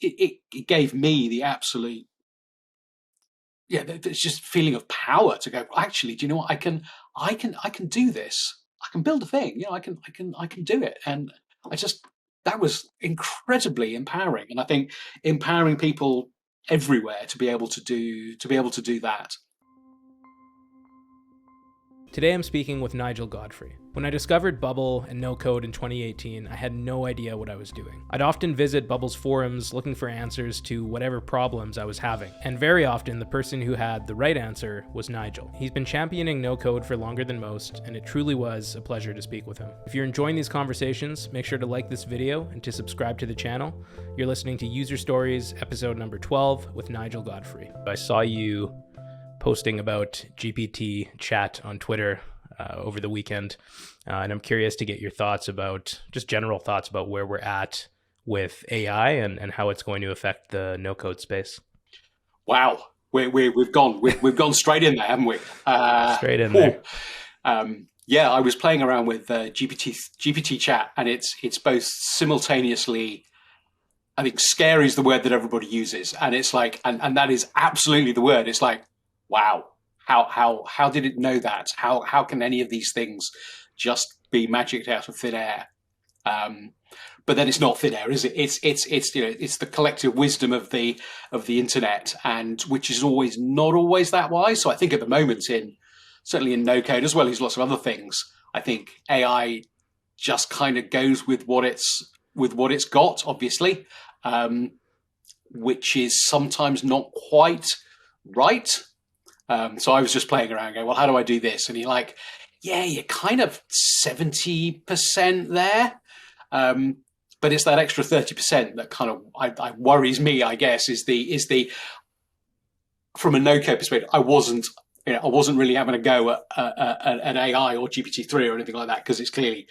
it gave me the absolute, it's just feeling of power to go, actually, do you know what? I can do this. I can build a thing. I can do it. And that was incredibly empowering. And I think empowering people everywhere to be able to do that. Today I'm speaking with Nigel Godfrey. When I discovered Bubble and Nocode in 2018, I had no idea what I was doing. I'd often visit Bubble's forums looking for answers to whatever problems I was having, and very often the person who had the right answer was Nigel. He's been championing Nocode for longer than most, and it truly was a pleasure to speak with him. If you're enjoying these conversations, make sure to like this video and to subscribe to the channel. You're listening to User Stories, episode number 12 with Nigel Godfrey. I saw you posting about GPT chat on Twitter over the weekend, and I'm curious to get your thoughts about, just general thoughts about where we're at with AI and how it's going to affect the no-code space. Wow, we've gone straight in there, haven't we? Straight in there. Yeah, I was playing around with GPT chat, and it's both simultaneously, I think scary is the word that everybody uses, and it's like, and that is absolutely the word. It's like, wow, how did it know that? How can any of these things just be magicked out of thin air? But then it's not thin air, is it? It's the collective wisdom of the internet, and which is not always that wise. So I think at the moment, certainly in no code as well as lots of other things, I think AI just kind of goes with what it's got, obviously, which is sometimes not quite right. So I was just playing around going, well, how do I do this? And you're like, yeah, you're kind of 70% there. But it's that extra 30% that kind of I worries me, I guess, is the from a no-code perspective, I wasn't really having a go at an AI or GPT-3 or anything like that, because it's clearly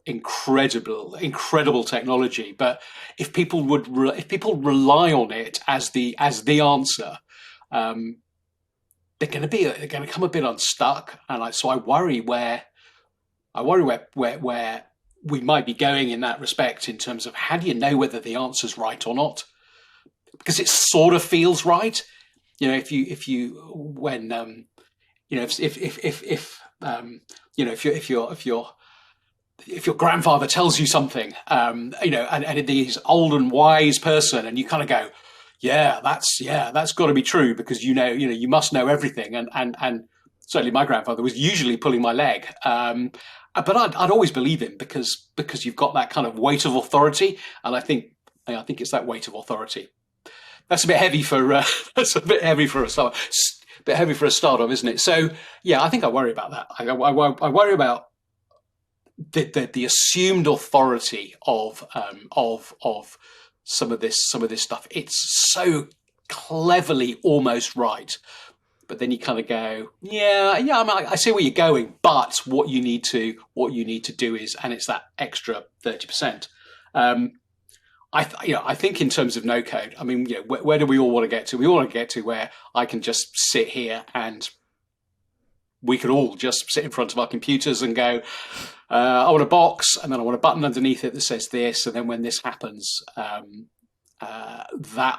incredible technology. But if people rely on it as the answer, they're going to come a bit unstuck, and so I worry where we might be going in that respect, in terms of how do you know whether the answer's right or not? Because it sort of feels right, if your grandfather tells you something, and he's old and wise person, and you kind of go, that's got to be true, because you must know everything, and certainly my grandfather was usually pulling my leg, but I'd always believe him because you've got that kind of weight of authority, and I think it's that weight of authority. That's a bit heavy for a start, isn't it? So yeah, I think I worry about that. I worry about the assumed authority of some of this stuff. It's so cleverly almost right, but then you kind of go, I see where you're going, but what you need to do is, and it's that extra 30%. I think in terms of no code, I mean, where do we all want to get to? We all want to get to where I can just sit here and we could all just sit in front of our computers and go, I want a box, and then I want a button underneath it that says this, and then when this happens, that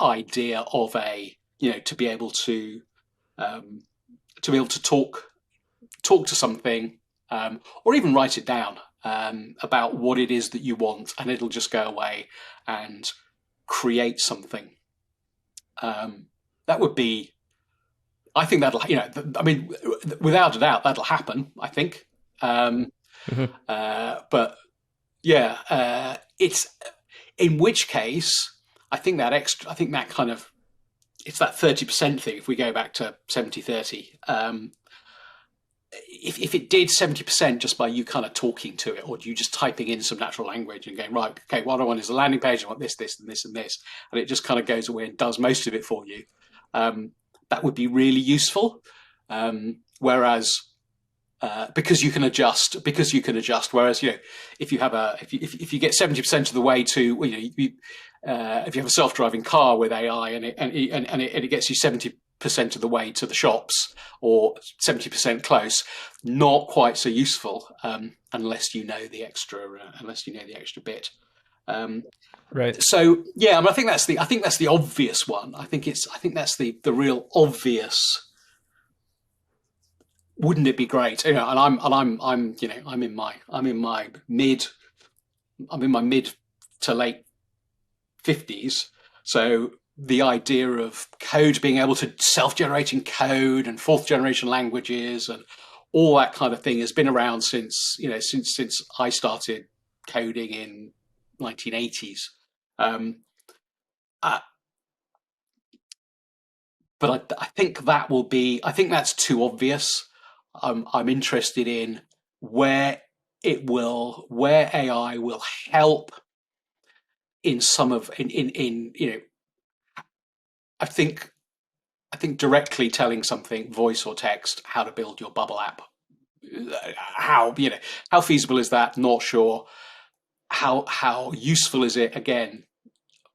idea of to be able to talk to something, or even write it down, about what it is that you want, and it'll just go away and create something. That would be, I think that'll, without a doubt, that'll happen, I think. But yeah, it's, in which case, I think that kind of, it's that 30% thing. If we go back to 70-30, if it did 70% just by you kind of talking to it, or you just typing in some natural language and going, right, okay, what I want is a landing page, I want this, and this, and this, and it just kind of goes away and does most of it for you, that would be really useful. Whereas, because you can adjust, whereas, if you get 70% of the way to, if you have a self-driving car with AI and it gets you 70% of the way to the shops, or 70% close, not quite so useful, unless you know the extra bit. Right. So yeah, I mean, I think that's the obvious one. I think that's the real obvious. Wouldn't it be great? You know, I'm you know I'm in my mid to late 50s. So the idea of code being able to self-generating code and fourth generation languages and all that kind of thing has been around since since I started coding in 1980s. Um, uh, but I think that will be. I think that's too obvious. I'm interested in where AI will help in some of in you know. I I think directly telling something, voice or text, how to build your bubble app. How how feasible is that? Not sure. How useful is it? Again,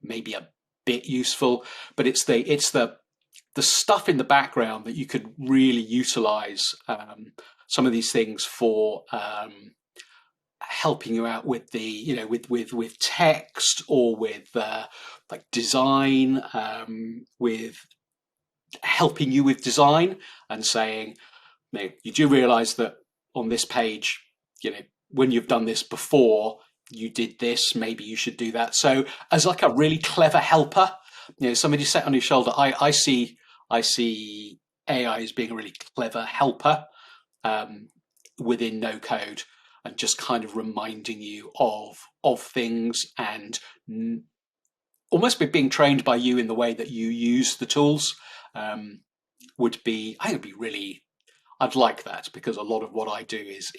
maybe a bit useful, but the stuff in the background that you could really utilize some of these things for helping you out with the with text or with like design with helping you with design and saying, you do realize that on this page, when you've done this before, you did this, maybe you should do that. So as like a really clever helper, somebody sat on your shoulder, I see AI as being a really clever helper um, within no code and just kind of reminding you of things and almost be being trained by you in the way that you use the tools um, would be, I think it'd be really, I'd like that because a lot of what I do is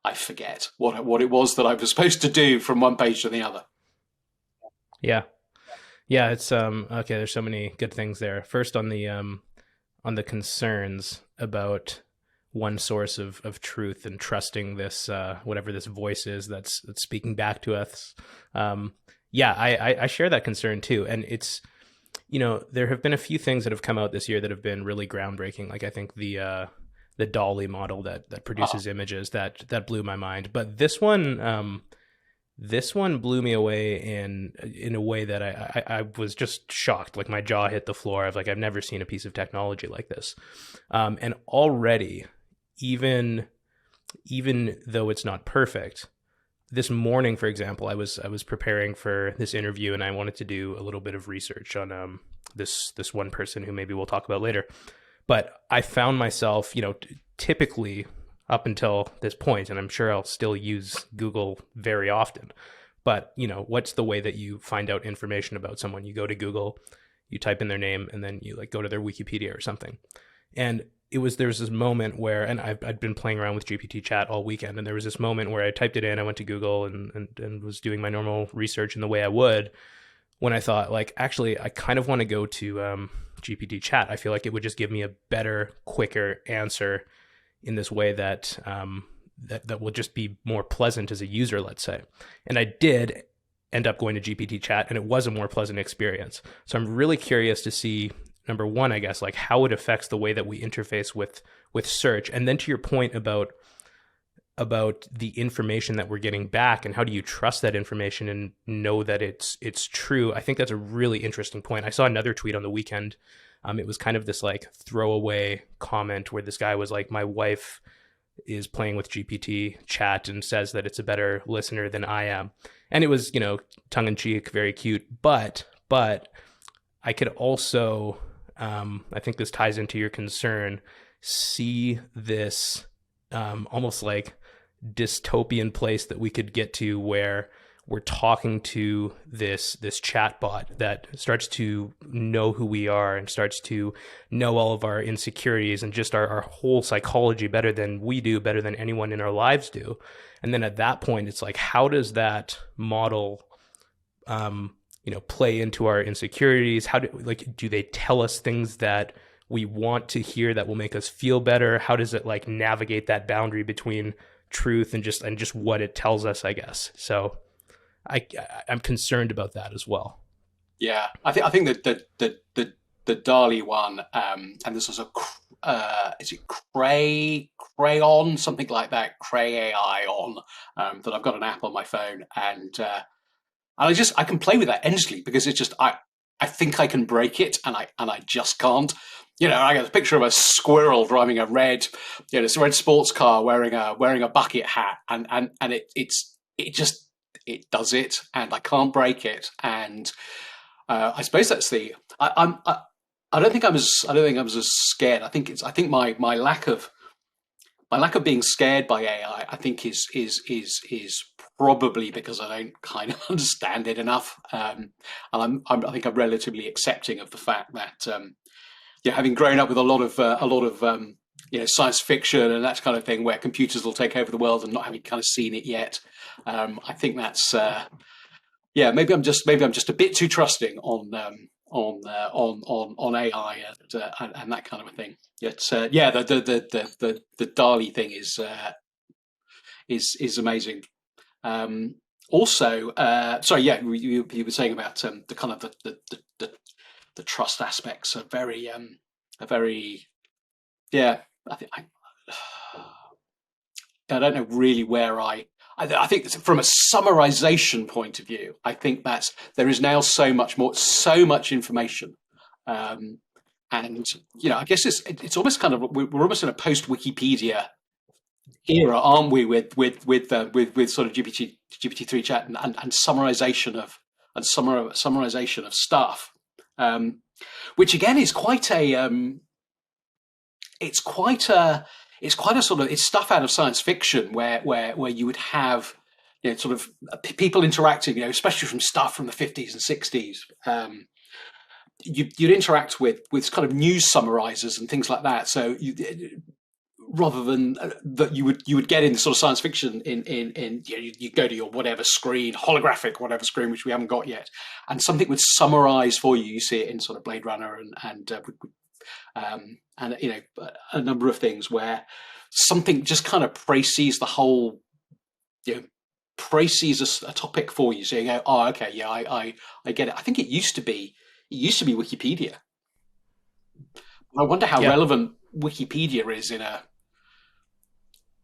I forget what it was that I was supposed to do from one page to the other. Yeah. Yeah, it's okay, there's so many good things there. First on the concerns about one source of truth and trusting this whatever this voice is that's speaking back to us. Yeah, I share that concern too. And it's, there have been a few things that have come out this year that have been really groundbreaking. Like I think the Dolly model that Ah, produces images that blew my mind. But this one blew me away in a way that I was just shocked. Like my jaw hit the floor. I've never seen a piece of technology like this. And already, even even though it's not perfect, this morning, for example, I was preparing for this interview and I wanted to do a little bit of research on this one person who maybe we'll talk about later. But I found myself, typically up until this point, and I'm sure I'll still use Google very often. But what's the way that you find out information about someone? You go to Google, you type in their name, and then you like go to their Wikipedia or something. And there's this moment where, and I'd been playing around with GPT chat all weekend, and there was this moment where I typed it in, I went to Google and was doing my normal research in the way I would, when I thought, like, actually, I kind of want to go to GPT chat. I feel like it would just give me a better, quicker answer in this way that that will just be more pleasant as a user, let's say. And I did end up going to GPT chat, and it was a more pleasant experience. So I'm really curious to see, number one, I guess, like how it affects the way that we interface with search, and then to your point about the information that we're getting back and how do you trust that information and know that it's true. I think that's a really interesting point. I saw another tweet on the weekend. It was kind of this like throwaway comment where this guy was like, my wife is playing with GPT chat and says that it's a better listener than I am. And it was, tongue in cheek, very cute, but I could also, I think this ties into your concern, see this almost like dystopian place that we could get to where we're talking to this chatbot that starts to know who we are and starts to know all of our insecurities and just our whole psychology better than we do, better than anyone in our lives do. And then at that point, it's like, how does that model play into our insecurities? Do they tell us things that we want to hear that will make us feel better? How does it like navigate that boundary between truth and just what it tells us, I guess? So I'm concerned about that as well. yeah, I think that the Dali one, and this was is it Crayon, something like that, Cray AI on, that I've got an app on my phone, and And I can play with that endlessly because it's just I think I can break it, and I just can't. I got a picture of a squirrel driving a this red sports car, wearing a bucket hat, and it does it, and I can't break it. And I suppose that's the I don't think I don't think I was as scared. I think my lack of being scared by AI, I think is probably because I don't kind of understand it enough, and I think I'm relatively accepting of the fact that having grown up with a lot of science fiction and that kind of thing, where computers will take over the world and not having kind of seen it yet, I think that's maybe I'm just a bit too trusting on AI and that kind of a thing. Yet the Dali thing is amazing. Um, Also, sorry, yeah, you were saying about the kind of the trust aspects are very yeah. I think I don't know really where I think from a summarization point of view, I think that's there is now so much information, um, and I guess it's almost kind of we're almost in a post Wikipedia era, aren't we? With sort of GPT-3 chat and summarization of stuff, um, which again is quite a it's quite a it's quite a sort of it's stuff out of science fiction where you would have sort of people interacting, especially from stuff from the 50s and 60s. You'd interact with kind of news summarizers and things like that. So rather than that you would get in sort of science fiction in you go to your whatever screen, holographic whatever screen, which we haven't got yet, and something would summarize for you. You see it in sort of Blade Runner and a number of things where something just kind of précises the whole, précises a topic for you. So you go, oh, okay, yeah, I get it. I think it used to be Wikipedia. I wonder how Yeah. relevant Wikipedia is in a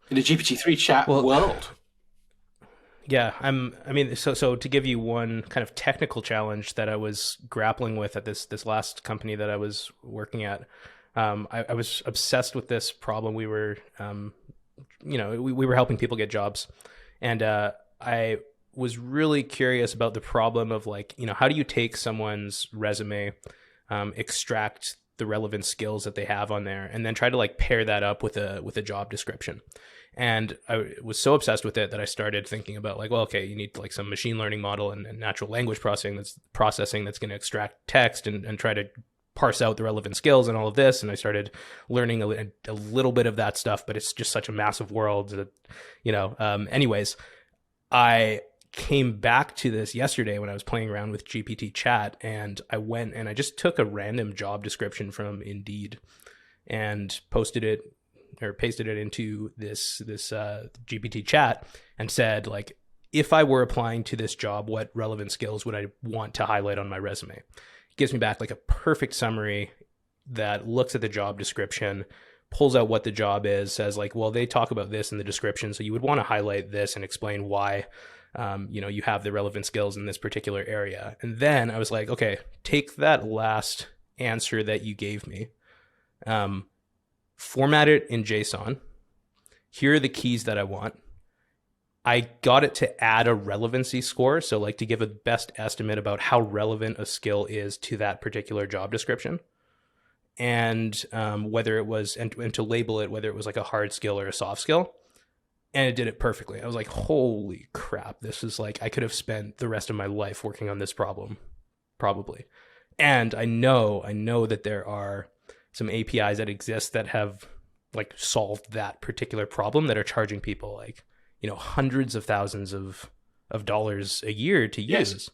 GPT-3 chat Well, world. yeah, I mean, so to give you one kind of technical challenge that I was grappling with at this last company that I was working at, I was obsessed with this problem. We were, we were helping people get jobs, and I was really curious about the problem of like, how do you take someone's resume, extract the relevant skills that they have on there, and then try to like pair that up with a job description. And I was so obsessed with it that I started thinking about like, well, okay, you need like some machine learning model and natural language processing that's going to extract text and try to parse out the relevant skills and all of this. And I started learning a little bit of that stuff, but it's just such a massive world that, anyways, I came back to this yesterday when I was playing around with GPT chat, and I went and I just took a random job description from Indeed and posted it or pasted it into this GPT chat and said like, if I were applying to this job, what relevant skills would I want to highlight on my resume? It gives me back like a perfect summary that looks at the job description, pulls out what the job is, says like, well, they talk about this in the description, so you would want to highlight this and explain why you have the relevant skills in this particular area. And then I was like, okay, take that last answer that you gave me, format it in JSON. Here are the keys that I want. I got it to add a relevancy score. So like to give a best estimate about how relevant a skill is to that particular job description. And whether it was, and to label it, whether it was like a hard skill or a soft skill. And it did it perfectly. I was like, holy crap. This is like, I could have spent the rest of my life working on this problem, probably. And I know that there are some APIs that exist that have like solved that particular problem that are charging people like, hundreds of thousands of dollars a year to use. Yes.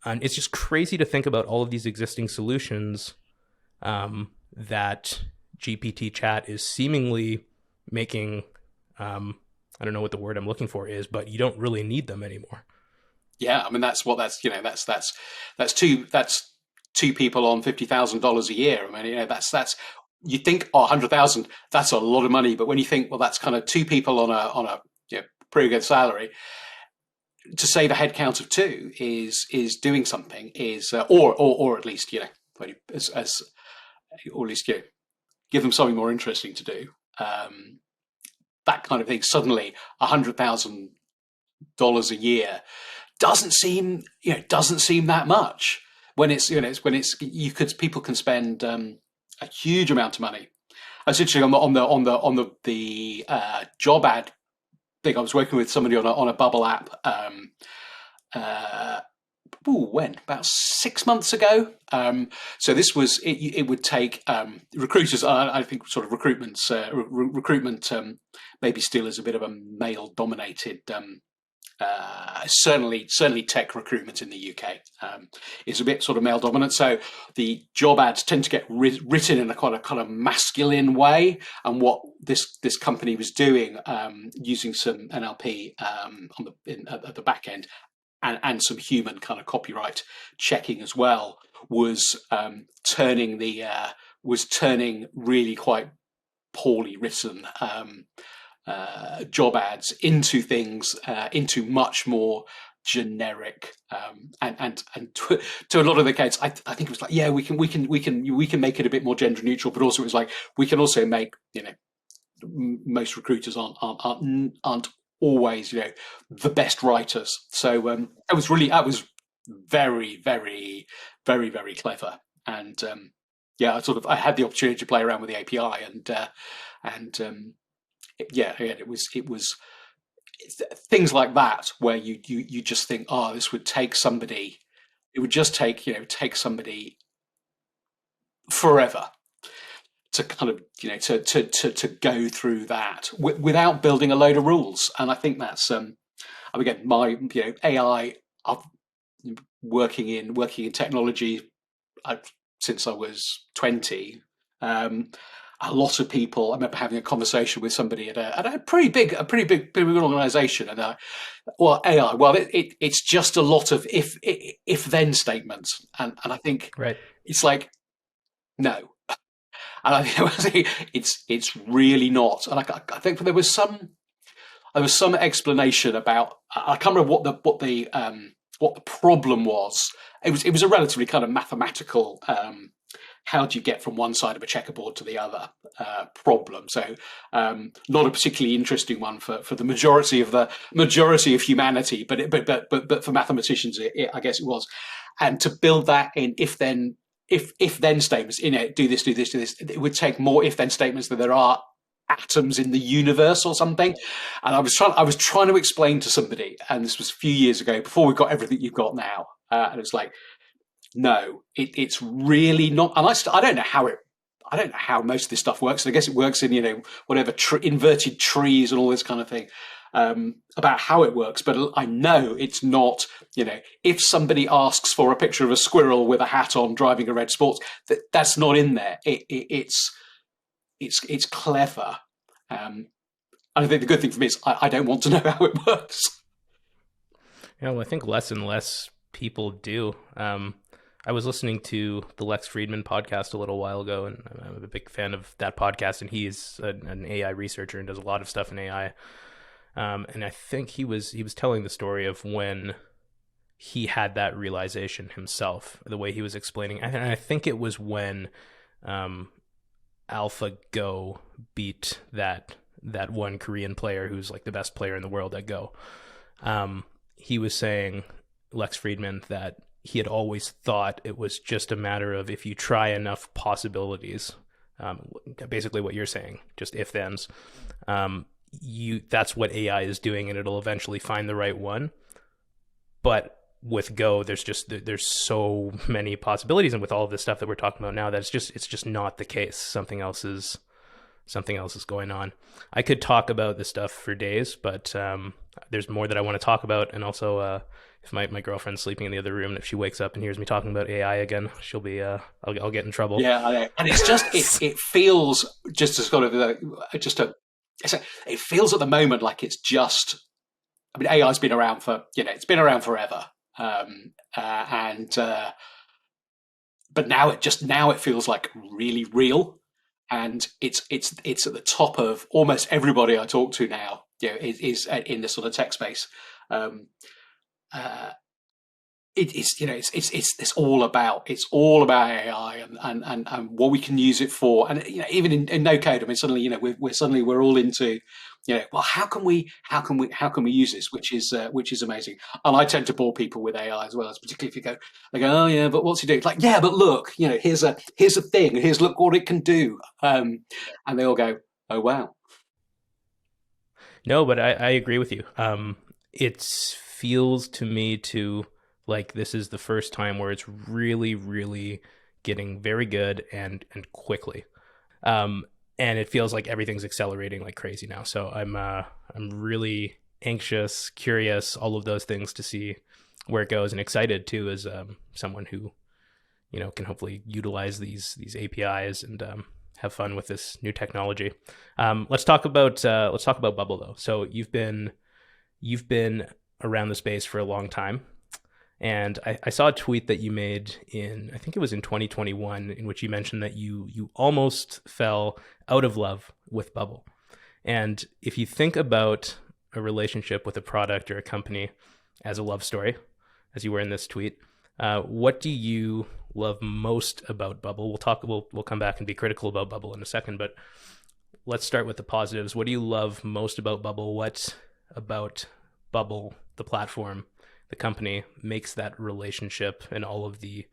And it's just crazy to think about all of these existing solutions that GPT chat is seemingly making. I don't know what the word I'm looking for is, but you don't really need them anymore. Yeah, I mean that's two people on $50,000 a year. I mean, that's you think, oh, 100,000, that's a lot of money, but when you think, well, that's kind of two people on a pretty good salary. to save a headcount of two is doing something, is or at least, as or at least, give them something more interesting to do. Um, that kind of thing. Suddenly, $100,000 a year doesn't seem that much when people can spend a huge amount of money. Essentially, on the job ad thing, I was working with somebody on a bubble app. Uh, when about 6 months ago. So this was it would take recruiters. I think sort of recruitment maybe still is a bit of a male dominated. Certainly tech recruitment in the UK is a bit sort of male dominant. So the job ads tend to get written in a kind of masculine way. And what this company was doing, using some NLP at the back end, and some human kind of copyright checking as well, was turning really quite poorly written job ads into much more generic, and to a lot of the case, I think it was like, yeah, we can make it a bit more gender neutral, but also it was like, we can also make, most recruiters aren't always the best writers. So that was very, very, very, very clever. And yeah, I had the opportunity to play around with the API, and yeah, again, it was things like that where you just think, oh, this would take somebody. It would just take somebody forever to kind of to go through that without building a load of rules. And I think that's again, my AI. I've working in technology since I was 20. A lot of people. I remember having a conversation with somebody at a pretty big organisation, and AI. Well, it's just a lot of if then statements, and I think Right. it's like, no, and I think it's really not. And I think there was some explanation about, I can't remember what the problem was. It was a relatively kind of mathematical, how do you get from one side of a checkerboard to the other problem. So not a particularly interesting one for the majority of humanity, but for mathematicians, I guess it was. And to build that in if then statements in it, do this, do this, do this, it would take more if then statements than there are atoms in the universe or something. And I was trying to explain to somebody, and this was a few years ago, before we got everything you've got now, and it's like, no, it's really not. And I don't know how most of this stuff works. And I guess it works in whatever inverted trees and all this kind of thing, about how it works. But I know it's not. If somebody asks for a picture of a squirrel with a hat on driving a red sports, that's not in there. It's clever. And I think the good thing for me is I don't want to know how it works. Well, I think less and less people do. I was listening to the Lex Friedman podcast a little while ago, and I'm a big fan of that podcast, and he's an AI researcher and does a lot of stuff in AI. And I think he was telling the story of when he had that realization himself, the way he was explaining. And I think it was when AlphaGo beat that one Korean player who's like the best player in the world at Go. He was saying, Lex Friedman, that he had always thought it was just a matter of, if you try enough possibilities, basically what you're saying, just if-thens, that's what AI is doing, and it'll eventually find the right one. But with Go, there's so many possibilities, and with all of this stuff that we're talking about now, that it's just not the case. Something else is going on. I could talk about this stuff for days, but there's more that I want to talk about. And also, if my girlfriend's sleeping in the other room, and if she wakes up and hears me talking about AI again, she'll be I'll get in trouble. Yeah, I know. And it's just it feels just as kind of it feels at the moment like it's just. I mean, AI's been around it's been around forever, and but now it feels like really real, and it's at the top of almost everybody I talk to now. Is in this sort of tech space. uh, it's it's all about AI and what we can use it for, and even in no code. I mean, suddenly we're all into, well, how can we use this, which is amazing. And I tend to bore people with AI as well, particularly if they go, oh yeah, but what's he doing? It's like, yeah, but look, here's a thing, here's look what it can do, and they all go, oh wow. No, but I agree with you. It feels to me to like this is the first time where it's really, really getting very good and quickly. Um, and it feels like everything's accelerating like crazy now. So I'm really anxious, curious, all of those things to see where it goes, and excited too as someone who can hopefully utilize these APIs and have fun with this new technology. Let's talk about Bubble though. So you've been around the space for a long time, and I saw a tweet that you made in, I think it was in 2021, in which you mentioned that you almost fell out of love with Bubble. And if you think about a relationship with a product or a company as a love story, as you were in this tweet, what do you love most about Bubble? We'll come back and be critical about Bubble in a second, but let's start with the positives. What do you love most about Bubble? What about Bubble, the platform, the company, makes that relationship and all of the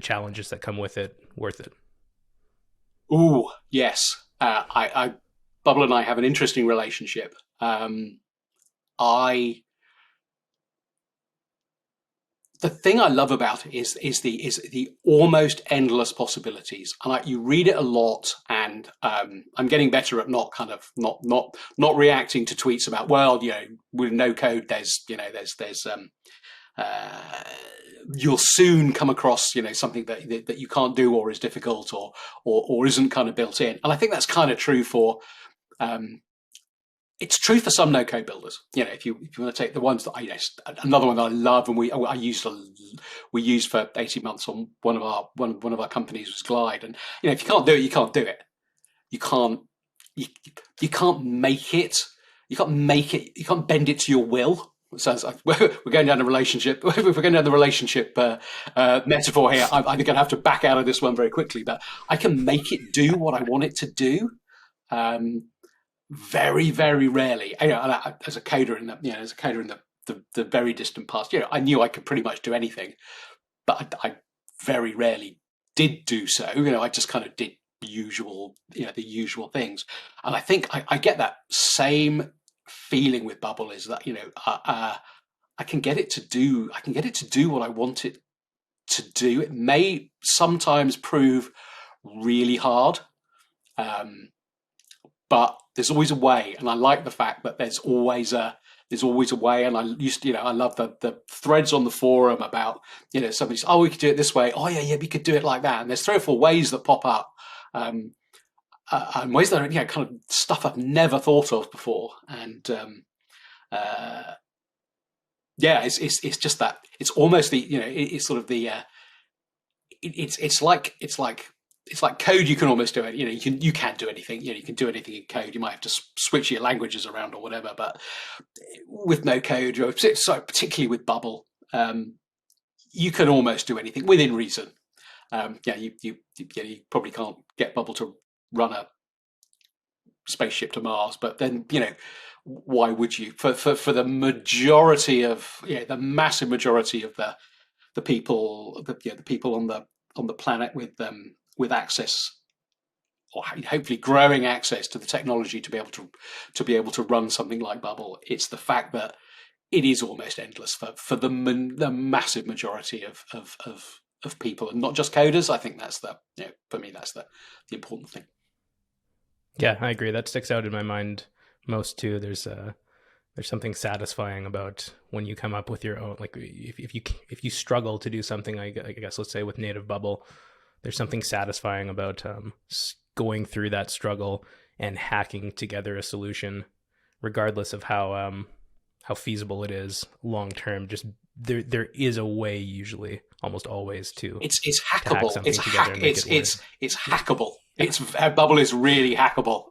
challenges that come with it worth it? Ooh, yes. I Bubble and I have an interesting relationship. I The thing I love about it is the almost endless possibilities, and you read it a lot. And I'm getting better at not reacting to tweets about, well, with no code, there's uh, you'll soon come across something that you can't do, or is difficult, or isn't kind of built in. And I think that's kind of true for um, it's true for some no-code builders. If you want to take the ones that another one that I love, and we used for 18 months on one of our companies was Glide. And if you can't do it, you can't do it. You can't you, you can't make it. You can't make it. You can't bend it to your will. It sounds like we're going down a relationship. If we're going down the relationship metaphor here, I'm going to have to back out of this one very quickly. But I can make it do what I want it to do. Um, Very, very rarely. As a coder in the very distant past, I knew I could pretty much do anything, but I very rarely did do so. I just kind of did the usual things. And I think I get that same feeling with Bubble, is that I can get it to do what I want it to do. It may sometimes prove really hard. Um, but there's always a way, and I like the fact that there's always a way. And I love the threads on the forum about somebody's, oh, we could do it this way, oh yeah, we could do it like that. And there's 3 or 4 ways that pop up, um, and ways that are kind of stuff I've never thought of before. And uh, yeah, it's just that it's almost it's sort of it's like code. You can almost do it. You can't do anything. You can do anything in code. You might have to switch your languages around or whatever. But with no code, particularly with Bubble, you can almost do anything within reason. You probably can't get Bubble to run a spaceship to Mars, but then why would you? For the majority of the massive majority of the people, the people on the planet with access, or hopefully growing access to the technology to be able to run something like Bubble. It's the fact that it is almost endless for the massive majority of people, and not just coders. I think that's for me, that's the important thing. Yeah, I agree. That sticks out in my mind most too. There's something satisfying about when you come up with your own, like if you struggle to do something, I guess let's say with native Bubble, there's something satisfying about going through that struggle and hacking together a solution, regardless of how feasible it is long term. Just there is a way, usually, almost always, it's to hack hackable. something together and make it work. It's hackable. Yeah, Bubble is really hackable.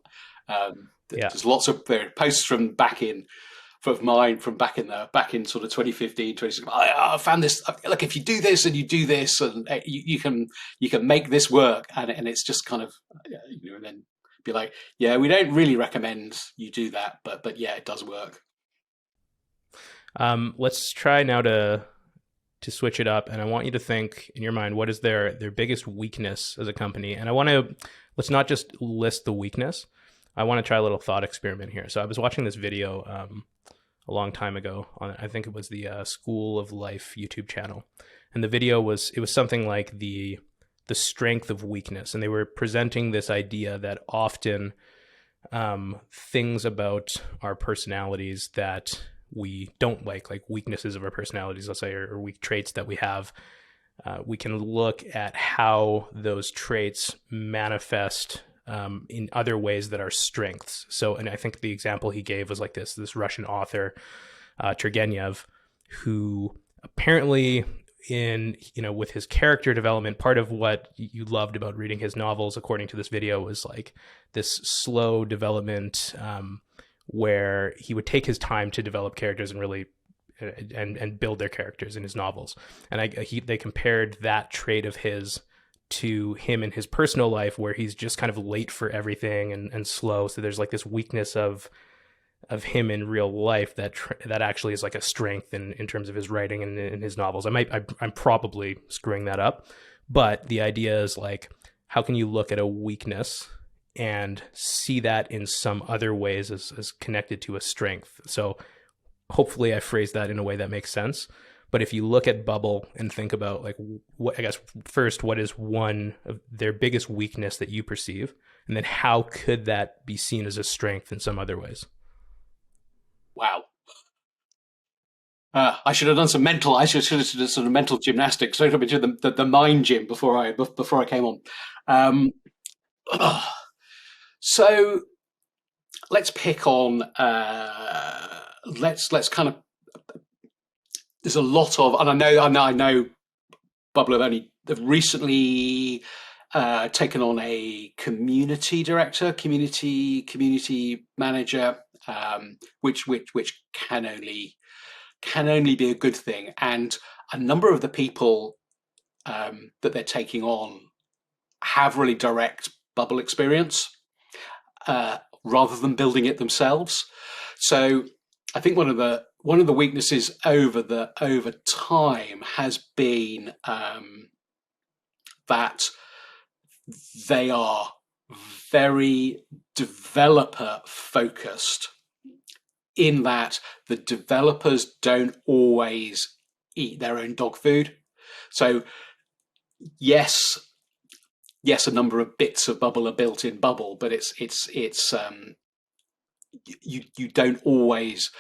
yeah, There's lots of posts from back in of mine from back in sort of 2015, 2016. I found this. Look, if you do this and you do this, and you can make this work, and it's just kind of, and then be like, yeah, we don't really recommend you do that, but yeah, it does work. Let's try now to switch it up, and I want you to think in your mind, what is their biggest weakness as a company? And let's not just list the weakness. I want to try a little thought experiment here. So I was watching this video a long time ago on, I think it was the School of Life YouTube channel, and the video was something like the strength of weakness, and they were presenting this idea that often things about our personalities that we don't like weaknesses of our personalities, let's say, or weak traits that we have, we can look at how those traits manifest in other ways that are strengths. So, and I think the example he gave was like this Russian author, Turgenev, who apparently with his character development, part of what you loved about reading his novels, according to this video, was like this slow development, where he would take his time to develop characters and really and build their characters in his novels. And they compared that trait of his to him in his personal life, where he's just kind of late for everything and slow. So there's like this weakness of him in real life that actually is like a strength in terms of his writing and in his novels. I'm probably screwing that up, but the idea is like, how can you look at a weakness and see that in some other ways as connected to a strength? So hopefully I phrased that in a way that makes sense. But if you look at Bubble and think about like, what, I guess first, what is one of their biggest weakness that you perceive? And then how could that be seen as a strength in some other ways? Wow. I should have done some mental. I should have done some mental gymnastics. Straight up into the mind gym before I came on. Um, so let's pick on. Let's kind of. There's a lot of, and I know. Bubble have recently taken on a community director, community manager, which can only be a good thing. And a number of the people that they're taking on have really direct Bubble experience rather than building it themselves. So I think one of the weaknesses over time has been that they are very developer focused, in that the developers don't always eat their own dog food. So yes, a number of bits of Bubble are built in Bubble, but you don't always,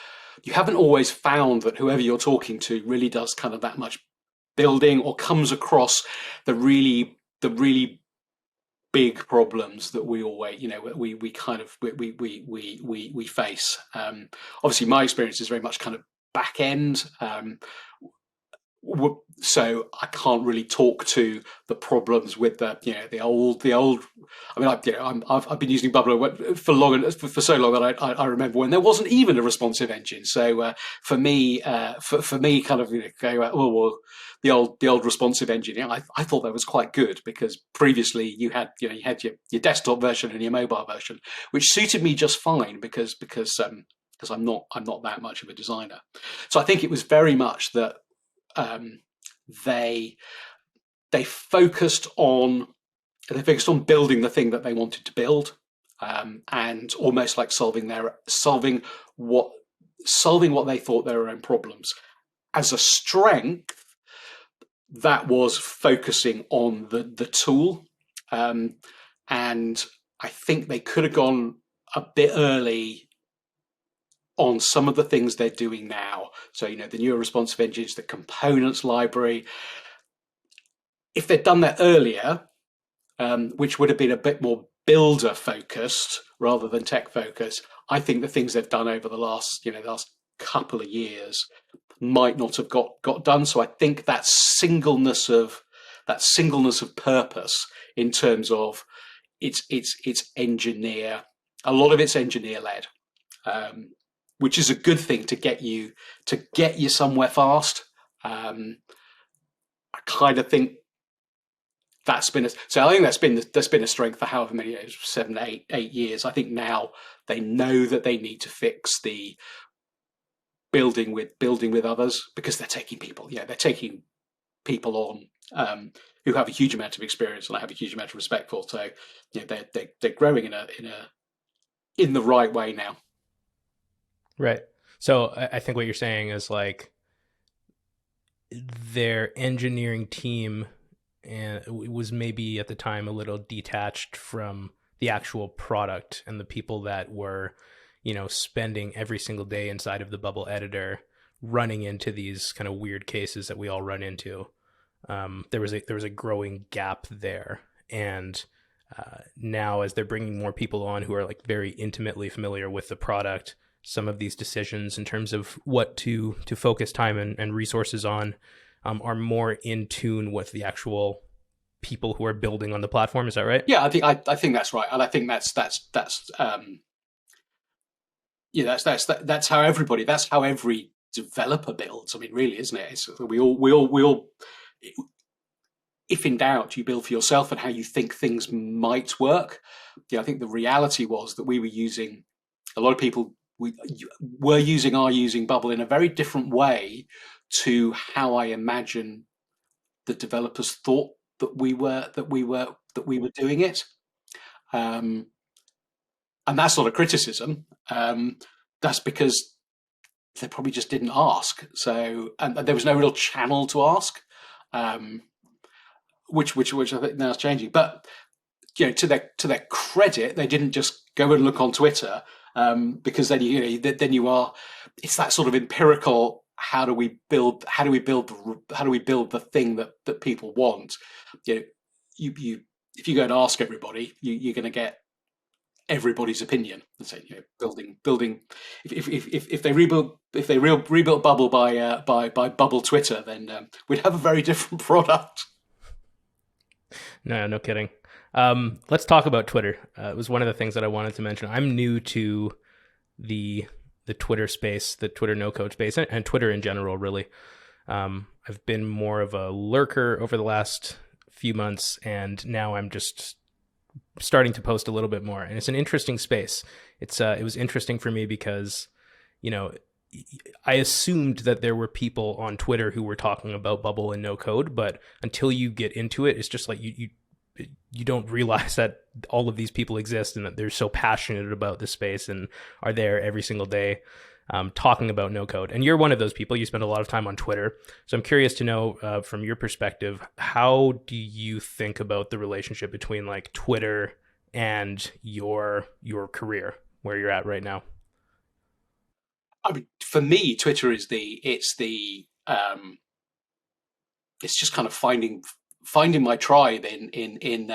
you haven't always found that whoever you're talking to really does kind of that much building, or comes across the really big problems that we always, we kind of we face. Obviously, my experience is very much kind of back end. So I can't really talk to the problems with the old. I mean, I've been using Bubble for for so long that I remember when there wasn't even a responsive engine. So for me, kind of going, oh well, the old responsive engine. I thought that was quite good, because previously you had your desktop version and your mobile version, which suited me just fine, because I'm not that much of a designer. So I think it was very much that. They focused on building the thing that they wanted to build, and almost like solving what they thought their own problems. As a strength, that was focusing on the tool, and I think they could have gone a bit early on some of the things they're doing now. So, the newer responsive engines, the components library. If they'd done that earlier, which would have been a bit more builder focused rather than tech focused, I think the things they've done over the last couple of years might not have got done. So I think that singleness of purpose, in terms of it's engineer, a lot of it's engineer led. which is a good thing to get you somewhere fast. I kind of think that's been so. I think that's been a strength for however many years, 7, 8 years. I think now they know that they need to fix the building with others, because they're taking people. Yeah, they're taking people on who have a huge amount of experience and I have a huge amount of respect for. So, they're growing in the right way now. Right. So I think what you're saying is like their engineering team and was maybe at the time a little detached from the actual product and the people that were, spending every single day inside of the bubble editor, running into these kind of weird cases that we all run into. There was a growing gap there, and now as they're bringing more people on who are like very intimately familiar with the product, some of these decisions in terms of what to focus time and resources on are more in tune with the actual people who are building on the platform. Is that right? Yeah, I think that's right, and I think that's how every developer builds. I mean, really, isn't it? We all. If in doubt, you build for yourself and how you think things might work. Yeah, I think the reality was that we were using a lot of people we were using are using Bubble in a very different way to how I imagine the developers thought that we were doing it. Um, and that's not a criticism. That's because they probably just didn't ask. So, and there was no real channel to ask, um, which I think now is changing. But to their credit, they didn't just go and look on Twitter, because then you are. It's that sort of empirical. How do we build the thing that people want? You know, you if you go and ask everybody, you're going to get everybody's opinion. And say, building. If they rebuilt Bubble by Bubble Twitter, then we'd have a very different product. No, no kidding. Let's talk about Twitter. It was one of the things that I wanted to mention. I'm new to the Twitter space, the Twitter Nocode space, and Twitter in general, really. I've been more of a lurker over the last few months, and now I'm just starting to post a little bit more. And it's an interesting space. It was interesting for me because, you know, I assumed that there were people on Twitter who were talking about Bubble and no code, but until you get into it, it's just like you don't realize that all of these people exist and that they're so passionate about this space and are there every single day talking about no code. And you're one of those people. You spend a lot of time on Twitter. So I'm curious to know from your perspective, how do you think about the relationship between like Twitter and your career, where you're at right now? I mean, for me, Twitter it's just kind of finding my tribe in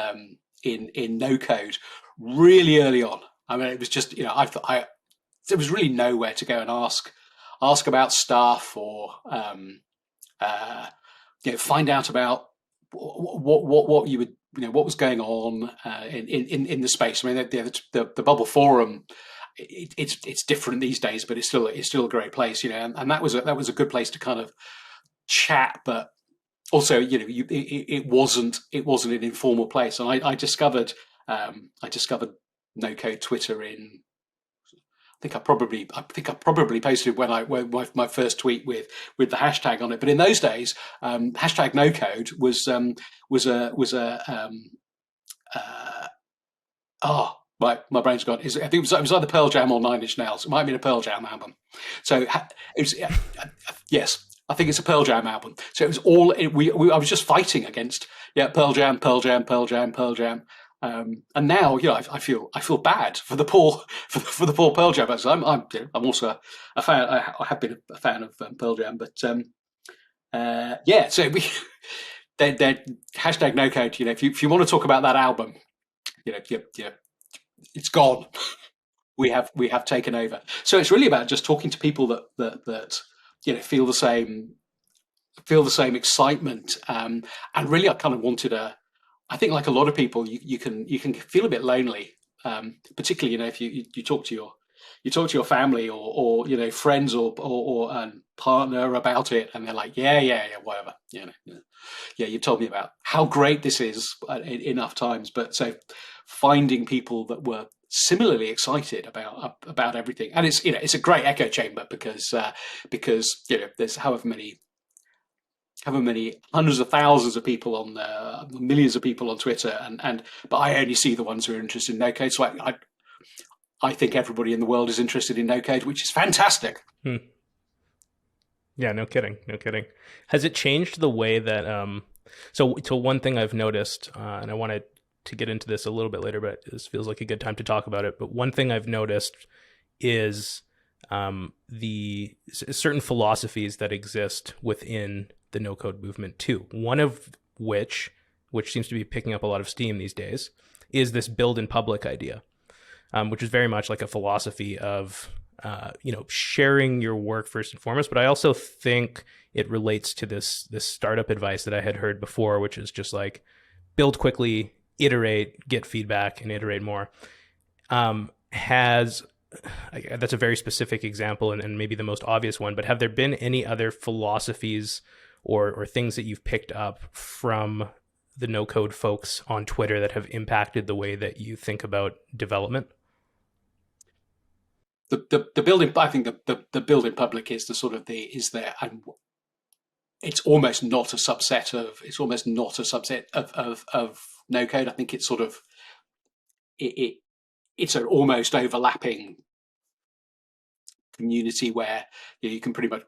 no code really early on. I mean, it was just I there was really nowhere to go and ask about stuff, or find out about what you would what was going on in the space. I mean, the Bubble forum. It's different these days, but it's still a great place, and that was a good place to kind of chat, but also it wasn't an informal place. And I discovered no code Twitter in. I think I probably posted when my first tweet with the hashtag on it. But in those days, hashtag no code was uh, oh, my brain's gone. I think it was either Pearl Jam or Nine Inch Nails. It might have been a Pearl Jam album. So it was, yes, I think it's a Pearl Jam album. So it was all I was just fighting against. Yeah, Pearl Jam, Pearl Jam, Pearl Jam, Pearl Jam. And now, I feel bad for the poor for the poor Pearl Jam. I'm also a fan. I have been a fan of Pearl Jam, but yeah. So they're hashtag no code. If you want to talk about that album, it's gone. We have taken over. So it's really about just talking to people that feel the same excitement. And really, I kind of wanted I think, like a lot of people, you can feel a bit lonely, particularly if you talk to you talk to your family or friends or partner about it, and they're like, yeah, whatever, yeah, you told me about how great this is enough times. But so finding people that were similarly excited about everything, and it's a great echo chamber because there's however many hundreds of thousands of people on millions of people on Twitter, and but I only see the ones who are interested in no code. So I think everybody in the world is interested in no code, which is fantastic. Hmm. Yeah, no kidding, no kidding. Has it changed the way that so one thing I've noticed, and I wanted to get into this a little bit later, but this feels like a good time to talk about it. But one thing I've noticed is the certain philosophies that exist within the no code movement too. One of which seems to be picking up a lot of steam these days, is this build in public idea, which is very much like a philosophy of sharing your work first and foremost. But I also think it relates to this startup advice that I had heard before, which is just like build quickly, iterate, get feedback, and iterate more. That's a very specific example and maybe the most obvious one, but have there been any other philosophies or things that you've picked up from the no code folks on Twitter that have impacted the way that you think about development? The building, I think the building public is the sort of is there, and it's almost not a subset of no code. I think it's sort of it's an almost overlapping community where you can pretty much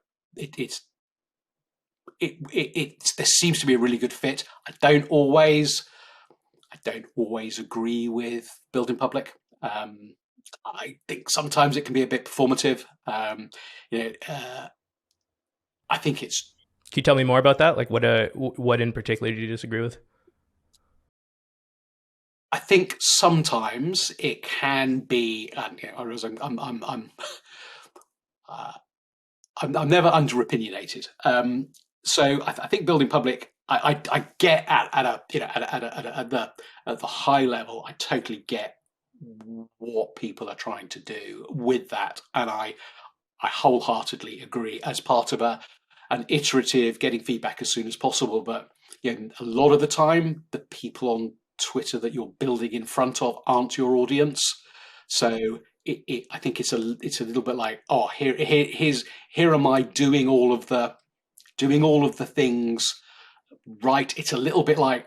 there seems to be a really good fit. I don't always agree with building public. I think sometimes it can be a bit performative. I think it's. Can you tell me more about that? Like what in particular do you disagree with? I think sometimes it can be. I realize I'm never under opinionated. So I think building public. I get at the high level. I totally get what people are trying to do with that, and I wholeheartedly agree as part of an iterative getting feedback as soon as possible. But a lot of the time, the people on Twitter that you're building in front of aren't your audience. So I think it's a little bit like, oh, here am I doing all of the things right. It's a little bit like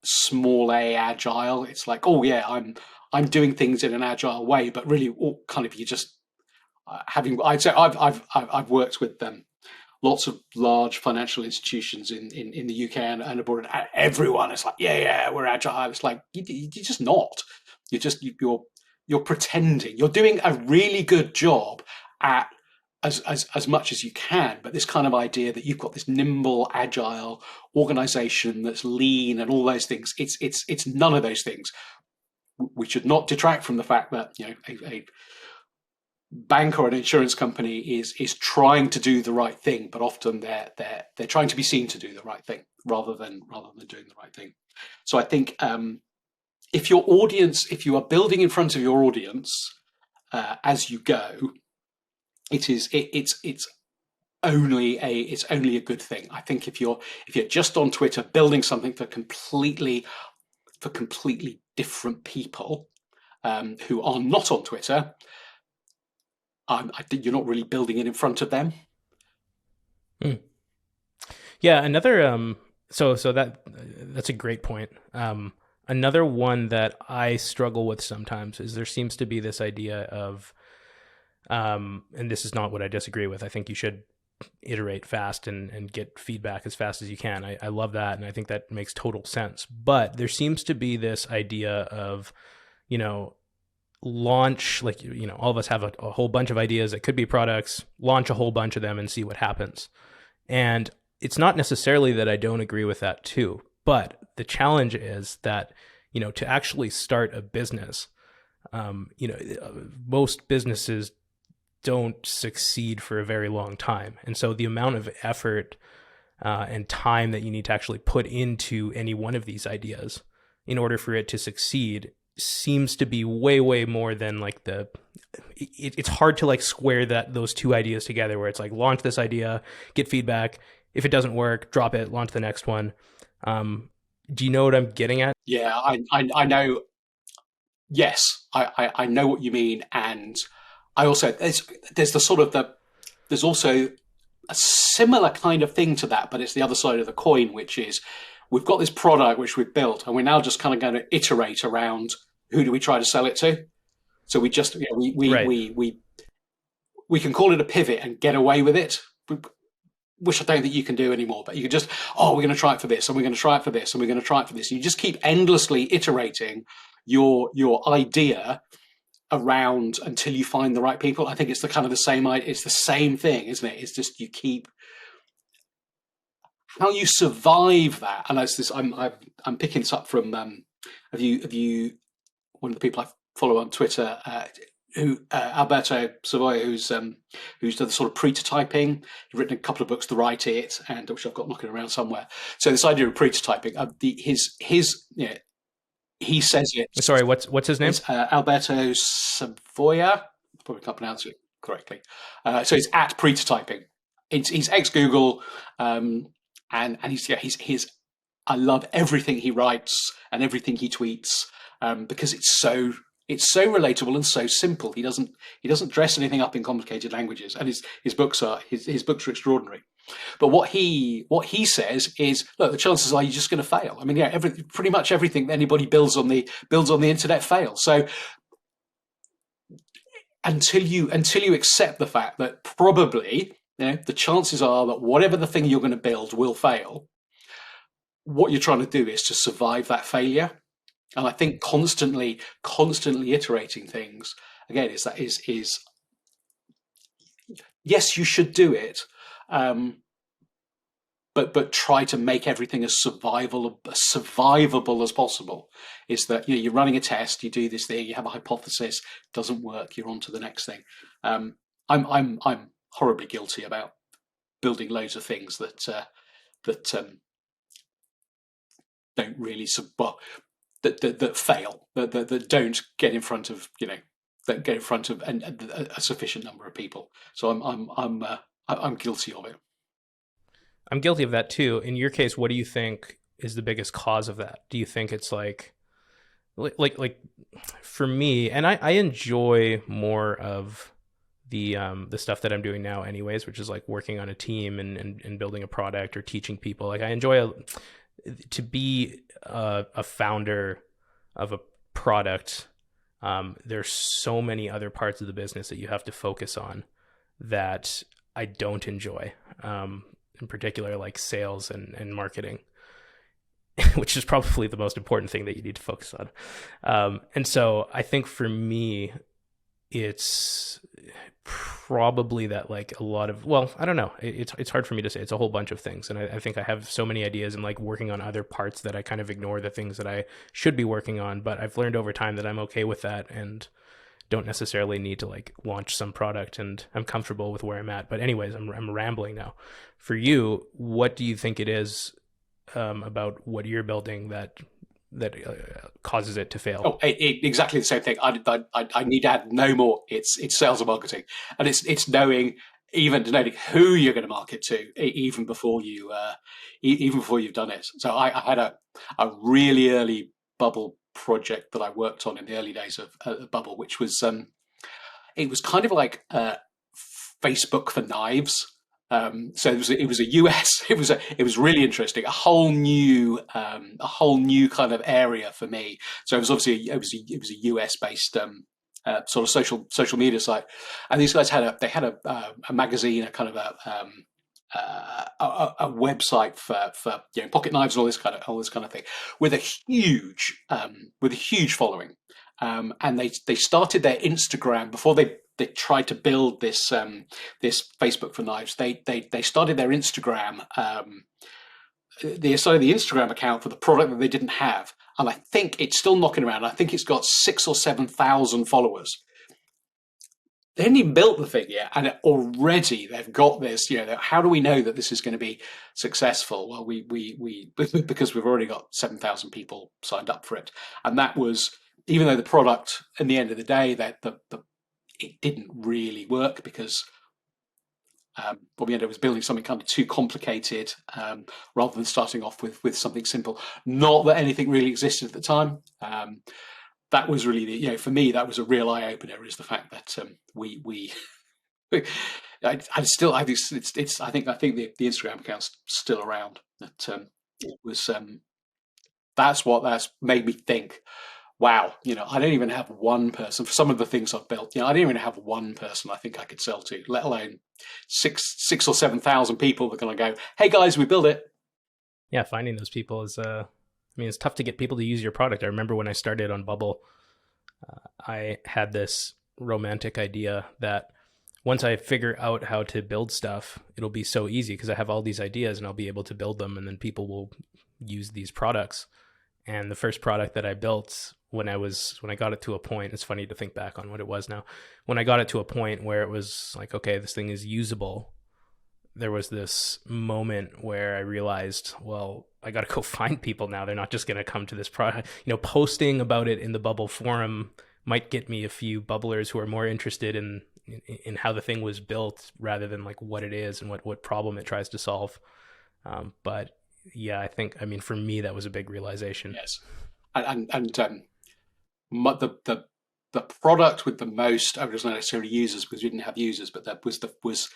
small a agile. It's like, oh yeah, I'm doing things in an agile way, but really, kind of you just I'd say I've worked with lots of large financial institutions in the UK and abroad, and everyone is like, yeah, we're agile. It's like you're just not. You're pretending. You're doing a really good job at as much as you can, but this kind of idea that you've got this nimble, agile organization that's lean and all those things, it's none of those things. We should not detract from the fact that a bank or an insurance company is trying to do the right thing, but often they're trying to be seen to do the right thing rather than doing the right thing. So I think if you are building in front of your audience as you go, it's only a good thing. I think if you're just on Twitter building something for completely different people who are not on Twitter, I think you're not really building it in front of them. Yeah, another so that's a great point. Another one that I struggle with sometimes is there seems to be this idea of and this is not what I disagree with. I think you should iterate fast and get feedback as fast as you can. I love that, and I think that makes total sense. But there seems to be this idea of, launch, like, all of us have a whole bunch of ideas that could be products, launch a whole bunch of them and see what happens. And it's not necessarily that I don't agree with that too, but the challenge is that, to actually start a business, most businesses don't succeed for a very long time. And so the amount of effort and time that you need to actually put into any one of these ideas in order for it to succeed seems to be way, way more than like it's hard to like square those two ideas together where it's like launch this idea, get feedback. If it doesn't work, drop it, launch the next one. Do you know what I'm getting at? Yeah, I know. Yes, I know what you mean, and I also there's the sort of there's also a similar kind of thing to that, but it's the other side of the coin, which is we've got this product which we've built, and we're now just kind of going to iterate around who do we try to sell it to. So we just Right. we can call it a pivot and get away with it, which I don't think you can do anymore. But you can just, we're going to try it for this, and we're going to try it for this, and we're going to try it for this. You just keep endlessly iterating your idea around until you find the right people. I think it's the kind of the same. It's the same thing, isn't it? It's just you keep how you survive that. And as this, I'm picking this up from have you one of the people I follow on Twitter, who Alberto Savoia, who's done the sort of prototyping. He's written a couple of books to write it, and which I've got knocking around somewhere. So this idea of prototyping, his he says Sorry, what's his name? it's Alberto Savoia. Probably can't pronounce it correctly. So it's at prototyping. He's ex Google, and he's I love everything he writes and everything he tweets, because it's so relatable and so simple. He doesn't dress anything up in complicated languages, and his books are extraordinary. But what he says is, look, the chances are you're just going to fail. I mean, yeah, pretty much everything that anybody builds on the internet fails. So until you accept the fact that probably, the chances are that whatever the thing you're going to build will fail, what you're trying to do is to survive that failure. And I think constantly iterating things again is yes, you should do it, um, but try to make everything as survivable as possible. Is that you're running a test, you do this thing, you have a hypothesis, doesn't work, you're on to the next thing. I'm horribly guilty about building loads of things that don't really well, that fail, that don't get in front of don't get in front of a sufficient number of people. So I'm guilty of it. I'm guilty of that too. In your case, what do you think is the biggest cause of that? Do you think it's like for me, and I enjoy more of the stuff that I'm doing now anyways, which is like working on a team and building a product or teaching people. Like I enjoy to be a founder of a product. There's so many other parts of the business that you have to focus on that I don't enjoy. In particular, like sales and marketing, which is probably the most important thing that you need to focus on. And so I think for me, it's probably that like a lot of, well, I don't know. It's hard for me to say. It's a whole bunch of things. And I think I have so many ideas and like working on other parts that I kind of ignore the things that I should be working on. But I've learned over time that I'm okay with that and don't necessarily need to like launch some product, and I'm comfortable with where I'm at. But anyways, I'm rambling now. For you, what do you think it is about what you're building that causes it to fail? Oh, exactly the same thing. I need to add no more. It's sales and marketing, and it's knowing who you're going to market to, even before even before you've done it. So I had a really early Bubble project that I worked on in the early days of Bubble, which was it was kind of like Facebook for knives. So it was a US. It was really interesting. A whole new kind of area for me. So it was obviously it was a US based sort of social media site, and these guys had a magazine, a kind of a website for pocket knives and all this kind of thing, with a huge following, and they started their Instagram before they tried to build this Facebook for knives. They started their Instagram. They started the Instagram account for the product that they didn't have, and I think it's still knocking around. I think it's got 6 or 7 thousand followers. They hadn't even built the thing yet, and already they've got this. How do we know that this is going to be successful? Well, we because we've already got 7,000 people signed up for it, and that was even though the product, in the end of the day, that it didn't really work because what we ended up was building something kind of too complicated rather than starting off with something simple. Not that anything really existed at the time. That was really for me that was a real eye opener, is the fact that we I think the Instagram account's still around. That it was that's made me think. Wow, I don't even have one person for some of the things I've built. I don't even have one person I think I could sell to, let alone six or 7,000 people that are going to go, "Hey guys, we built it." Yeah, finding those people is, I mean, it's tough to get people to use your product. I remember when I started on Bubble, I had this romantic idea that once I figure out how to build stuff, it'll be so easy because I have all these ideas and I'll be able to build them, and then people will use these products. And the first product that I built, when I got it to a point, it's funny to think back on what it was now. When I got it to a point where it was like, okay, this thing is usable, there was this moment where I realized, well, I got to go find people now. They're not just going to come to this product. Posting about it in the Bubble forum might get me a few bubblers who are more interested in how the thing was built rather than like what it is and what problem it tries to solve. But yeah, I mean, for me, that was a big realization. Yes, and the product with the most, I was not necessarily users because we didn't have users, but that was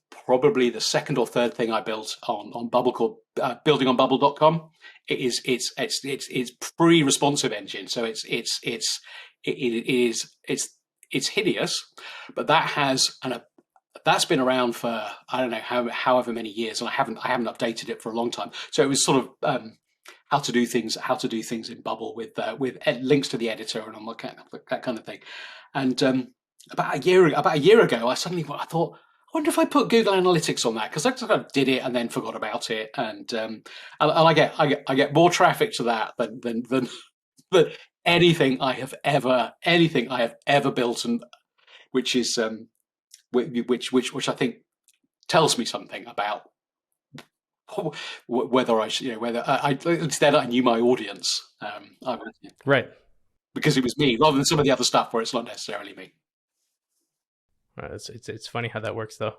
probably the second or third thing I built on Bubble, called building on bubble.com. It's pre-responsive engine, so it's hideous, but that's been around for I don't know however many years, and I haven't updated it for a long time. So it was sort of how to do things in Bubble with links to the editor and all that kind of thing. And about a year ago, I thought, I wonder if I put Google Analytics on that, because I just kind of did it and then forgot about it, and I get more traffic to that than anything I have ever built, and which is which I think tells me something about whether I should, whether instead I knew my audience, Right. because it was me rather than some of the other stuff where it's not necessarily me. It's funny how that works though.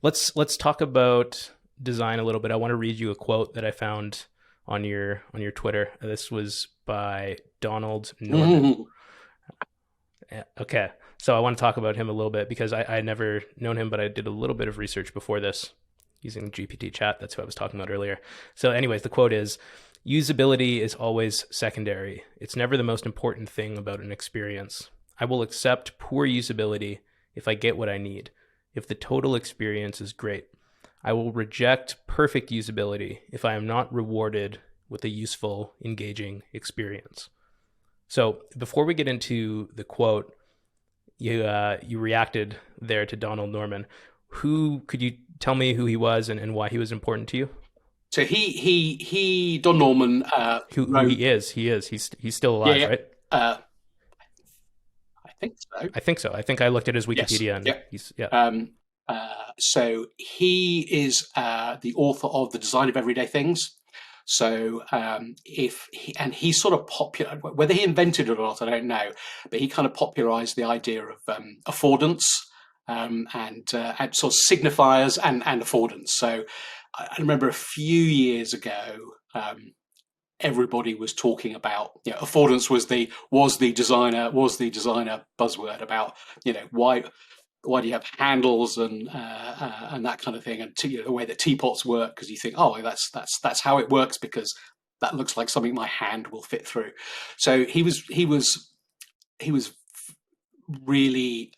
Let's talk about design a little bit. I want to read you a quote that I found on your Twitter. This was by Donald Norman. Okay, so I want to talk about him a little bit because I never known him, but I did a little bit of research before this using GPT chat. That's who I was talking about earlier. So anyways, the quote is, "Usability is always secondary. It's never the most important thing about an experience. I will accept poor usability if I get what I need, if the total experience is great. I will reject perfect usability if I am not rewarded with a useful, engaging experience." So before we get into the quote, you reacted there to Donald Norman. Could you tell me who he was and why he was important to you? So Don Norman Who he is? He's still alive, yeah, right? I think so. I think so. I think I looked at his Wikipedia, Yes, and yeah. he's yeah. So he is the author of The Design of Everyday Things. So he's sort of popular. Whether he invented it or not, I don't know. But he kind of popularized the idea of affordance and sort of signifiers and affordance. So I remember a few years ago, everybody was talking about, affordance was the designer buzzword about, why do you have handles and that kind of thing, and the way that teapots work, because you think, oh, that's how it works, because that looks like something my hand will fit through. So he was really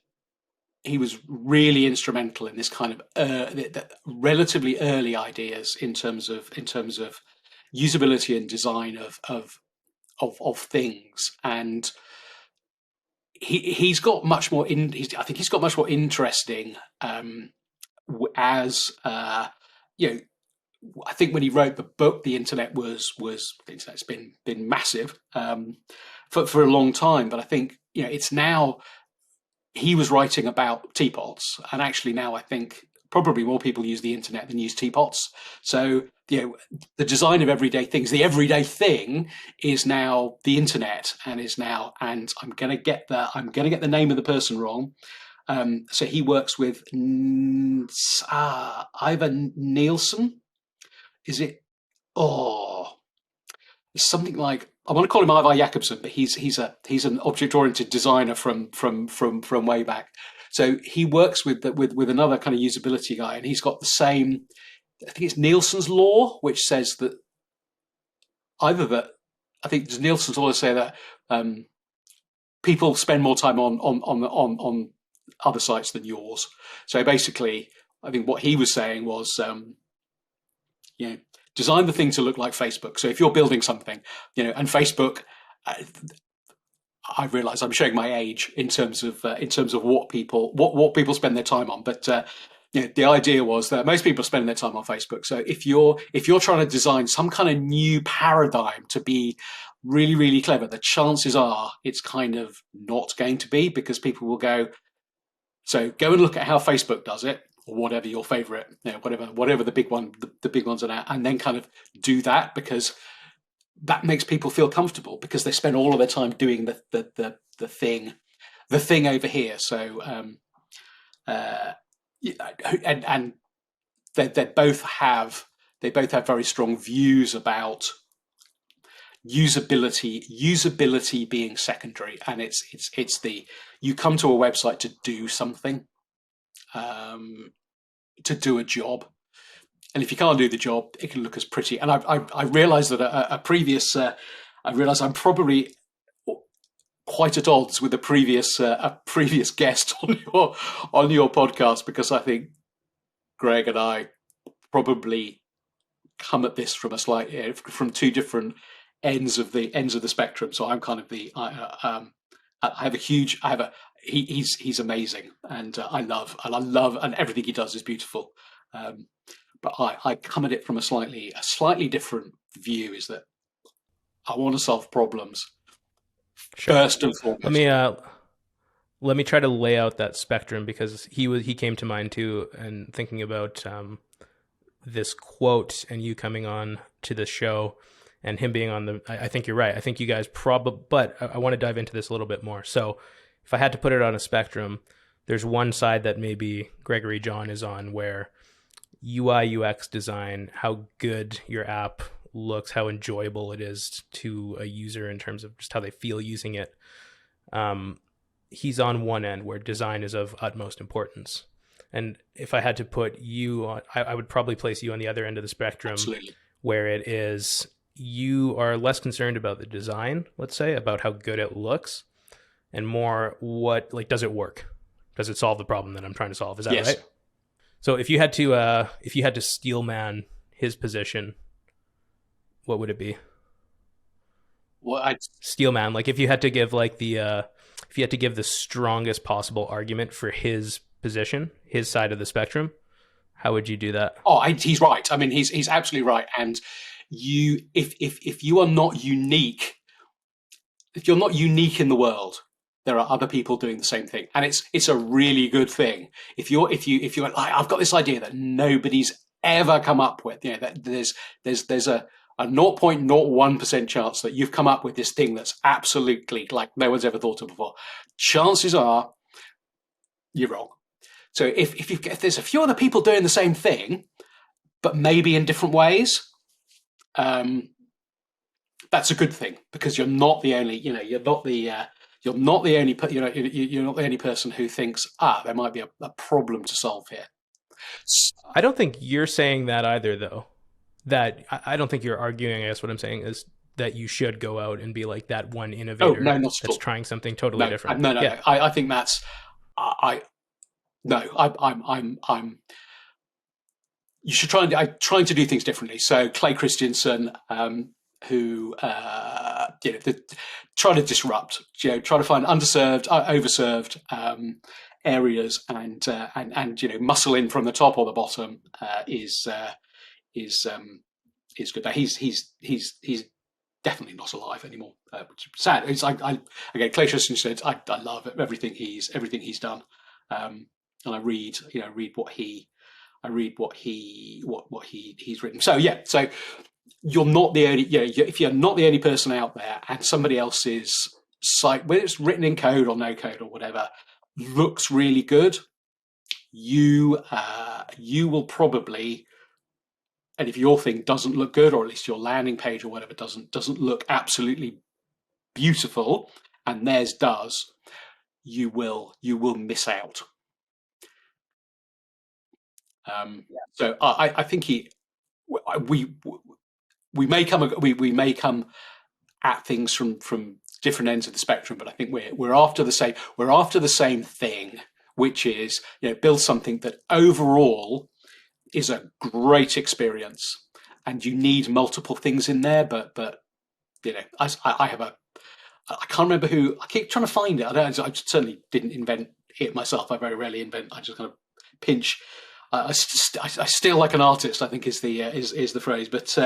instrumental in this kind of the relatively early ideas in terms of usability and design of things. And he's got much more I think he's got much more interesting as I think when he wrote the book, the internet the internet's been massive for a long time, but I think it's now, he was writing about teapots, and actually now I think probably more people use the internet than use teapots. So the design of everyday things. The everyday thing is now the internet, and I'm gonna get the name of the person wrong. So he works with Ivan Nielsen. Is it? Oh, it's something like, I want to call him Ivar Jakobsen, but he's an object oriented designer from way back. So he works with another kind of usability guy, and he's got the same. I think it's Nielsen's law, which says that either that I think Nielsen's law say that people spend more time on other sites than yours. So basically, I think what he was saying was, design the thing to look like Facebook. So if you're building something, and Facebook, I realise I'm showing my age in terms of what people spend their time on, but the idea was that most people spend their time on Facebook. So if you're trying to design some kind of new paradigm to be really, really clever, the chances are it's kind of not going to be, because people will go, so go and look at how Facebook does it, or whatever your favorite, whatever the big ones are now, and then kind of do that, because that makes people feel comfortable, because they spend all of their time doing the thing over here. So and they both have very strong views about usability being secondary, and it's the, you come to a website to do something, to do a job, and if you can't do the job, it can look as pretty. And I realised that I realised I'm probably quite at odds with a previous guest on your podcast, because I think Greg and I probably come at this from from two different ends of the spectrum. So I'm kind of he's amazing, and I love, and everything he does is beautiful. But I come at it from a slightly different view. Is that I want to solve problems Sure. first and foremost. Let me try to lay out that spectrum, because he came to mind too, and thinking about this quote and you coming on to the show and him being on the, I think you're right. I think you guys probably, but I want to dive into this a little bit more. So if I had to put it on a spectrum, there's one side that maybe Gregory John is on, where UI UX design, how good your app looks, how enjoyable it is to a user in terms of just how they feel using it. He's on one end where design is of utmost importance. And if I had to put you on, I would probably place you on the other end of the spectrum. Absolutely. Where it is, you are less concerned about the design, let's say, about how good it looks, and more does it work? Does it solve the problem that I'm trying to solve? Is that Yes. right? So if you had to steel man his position, what would it be? Well, Steel man, like if you had to give the strongest possible argument for his position, his side of the spectrum, how would you do that? he's right. I mean, he's absolutely right. And if you are not unique, if you're not unique in the world, there are other people doing the same thing, and it's a really good thing. If you're like, I've got this idea that nobody's ever come up with, that there's a 0.01% chance that you've come up with this thing that's absolutely like no one's ever thought of before. Chances are you're wrong. So if there's a few other people doing the same thing, but maybe in different ways, that's a good thing, because you're not the only, you're not the only person who thinks, there might be a problem to solve here. I don't think you're saying that either, though. That I don't think you're arguing. I guess what I'm saying is that you should go out and be like that one innovator No, not at that's all. trying something totally different. No. Yeah. I think that's I'm. You should trying to do things differently. So Clay Christensen, who try to disrupt, try to find underserved, overserved areas, and muscle in from the top or the bottom is good. But he's definitely not alive anymore, which is sad. It's again, Clay Christensen said, I love everything he's done, and I read what he I read he's written. So yeah, so you're not the only, if you're not the only person out there, and somebody else's site, whether it's written in code or no code or whatever, looks really good, you will probably, and if your thing doesn't look good, or at least your landing page or whatever doesn't look absolutely beautiful, and theirs does, you will miss out. So I think we we may come at things from different ends of the spectrum, but I think we're after the same thing, which is, build something that overall is a great experience, and you need multiple things in there. But I have a I can't remember who. I keep trying to find it. I certainly didn't invent it myself. I very rarely invent. I just kind of pinch. I steal like an artist, I think is the phrase. But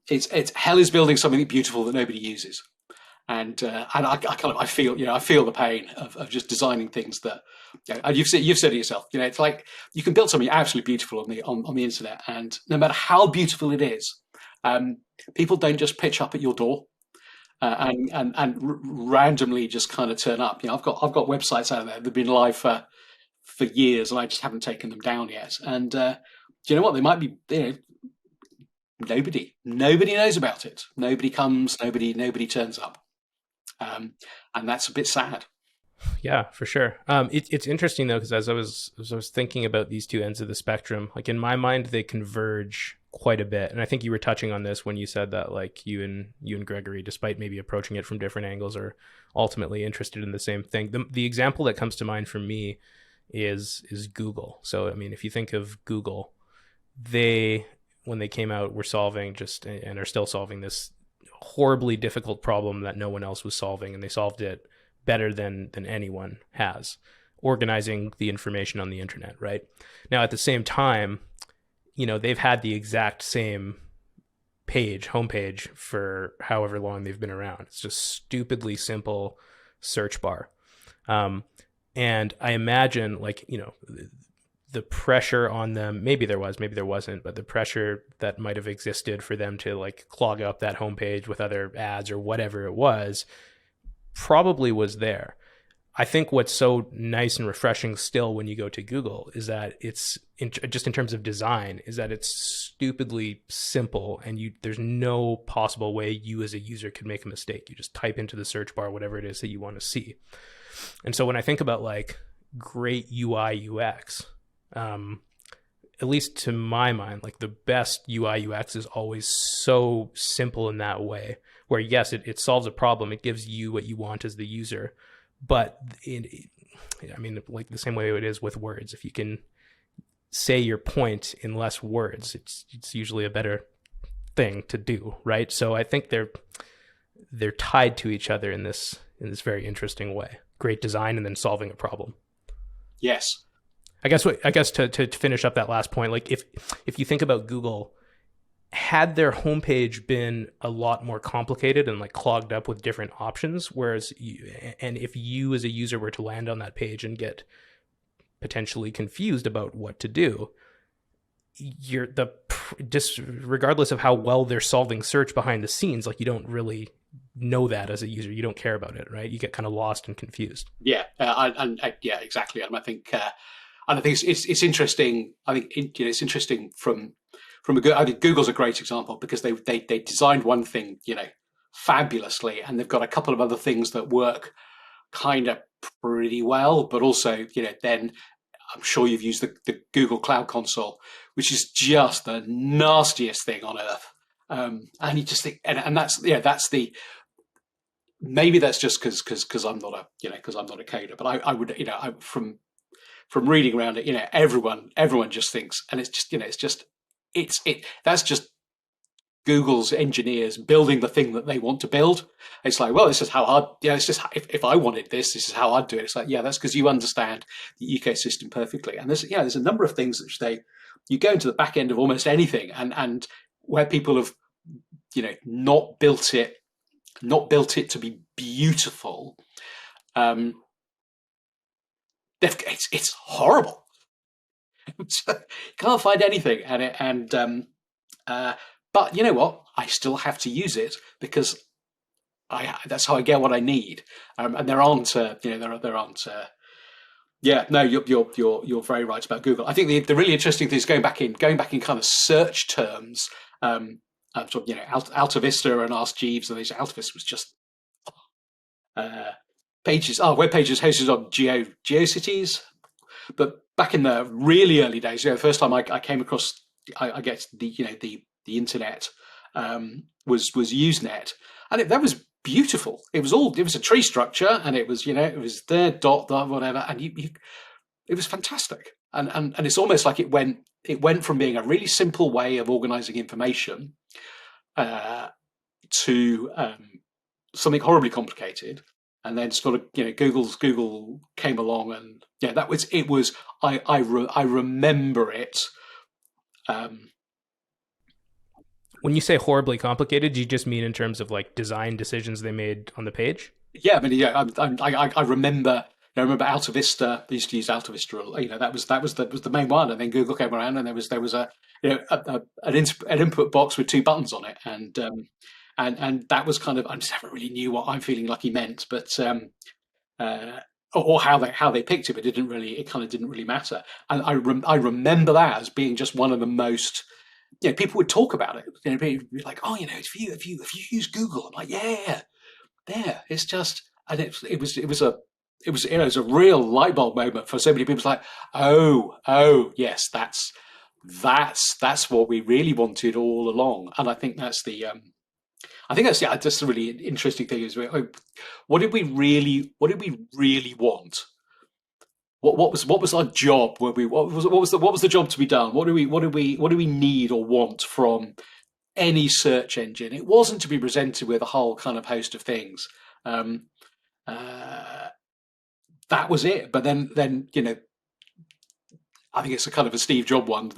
it's hell is building something beautiful that nobody uses, and I kind of I feel the pain of just designing things that, and you've said it yourself. It's like you can build something absolutely beautiful on the internet, and no matter how beautiful it is, people don't just pitch up at your door and randomly just kind of turn up. I've got websites out there that've been live for years, and I just haven't taken them down yet. And do you know what? They might be. Nobody knows about it. Nobody comes. Nobody turns up, and that's a bit sad. Yeah, for sure. It's interesting though, because as I was thinking about these two ends of the spectrum, like in my mind, they converge quite a bit. And I think you were touching on this when you said that, like you and Gregory, despite maybe approaching it from different angles, are ultimately interested in the same thing. The example that comes to mind for me is Google. So I mean, if you think of Google, they, when they came out, were solving just, and are still solving, this horribly difficult problem that no one else was solving, and they solved it better than anyone has, organizing the information on the internet, right? Now, at the same time, they've had the exact same homepage for however long they've been around. It's just stupidly simple search bar. And I imagine, the pressure on them, maybe there was, maybe there wasn't, but the pressure that might have existed for them to clog up that homepage with other ads or whatever it was, probably was there. I think what's so nice and refreshing still when you go to Google is that just in terms of design, is that it's stupidly simple, and there's no possible way you as a user could make a mistake. You just type into the search bar whatever it is that you want to see. And so when I think about great UI UX, at least to my mind, the best UI UX is always so simple in that way, where yes, it solves a problem, it gives you what you want as the user, but the same way it is with words. If you can say your point in less words, it's usually a better thing to do, right? So I think they're tied to each other in this very interesting way. Great design and then solving a problem. Yes. I guess to finish up that last point, if you think about Google, had their homepage been a lot more complicated and clogged up with different options, and if you as a user were to land on that page and get potentially confused about what to do, just regardless of how well they're solving search behind the scenes, you don't really know that as a user. You don't care about it, right? You get kind of lost and confused. Yeah, yeah, exactly. And I think it's interesting. I think it's interesting from I think Google's a great example, because they designed one thing fabulously, and they've got a couple of other things that work kind of pretty well, but also then I'm sure you've used the Google Cloud Console, which is just the nastiest thing on earth. And you just think, and that's the, maybe that's just because I'm not a coder, but I would from reading around it, everyone just thinks, and that's just Google's engineers building the thing that they want to build. It's well, this is how hard. Yeah, it's just if I wanted this is how I'd do it. It's that's because you understand the ecosystem perfectly. And there's a number of things that you go into the back end of almost anything, and where people have not built it to be beautiful. It's horrible. Can't find anything, uh, but you know what? I still have to use it because that's how I get what I need. And there aren't, there aren't. Yeah, no, you're very right about Google. I think the really interesting thing is going back in kind of search terms. Sort of, Alta Vista and Ask Jeeves, and these Alta Vista was just uh, web pages hosted on GeoCities. But back in the really early days, the first time I came across, I guess the internet was Usenet, and that was beautiful. It was a tree structure, and it was there dot whatever, and it was fantastic. And it's almost like it went from being a really simple way of organizing information uh, to something horribly complicated, and then sort of Google came along, and yeah, that was it was I remember it. um When you say horribly complicated, do you just mean in terms of like design decisions they made on the page? yeah, I mean, yeah, I remember. I remember Alta Vista. They used to use Alta Vista. That was the main one, and then Google came around, and there was an input box with two buttons on it, and that was kind of, I just never really knew what I'm feeling like he meant, but uh, or how they picked it, but it kind of didn't really matter. And I remember that as being just one of the most, people would talk about it. People would be like, oh, if you use Google, I'm like, yeah, there. It's just, and it was a real light bulb moment for so many people. It's like, oh, yes, that's what we really wanted all along. And I think that's the really interesting thing is, what did we really want? What was our job? What was the job to be done? What do we need or want from any search engine? It wasn't to be presented with a whole kind of host of things. Um, uh, that was it. But then I think it's a kind of a Steve Jobs one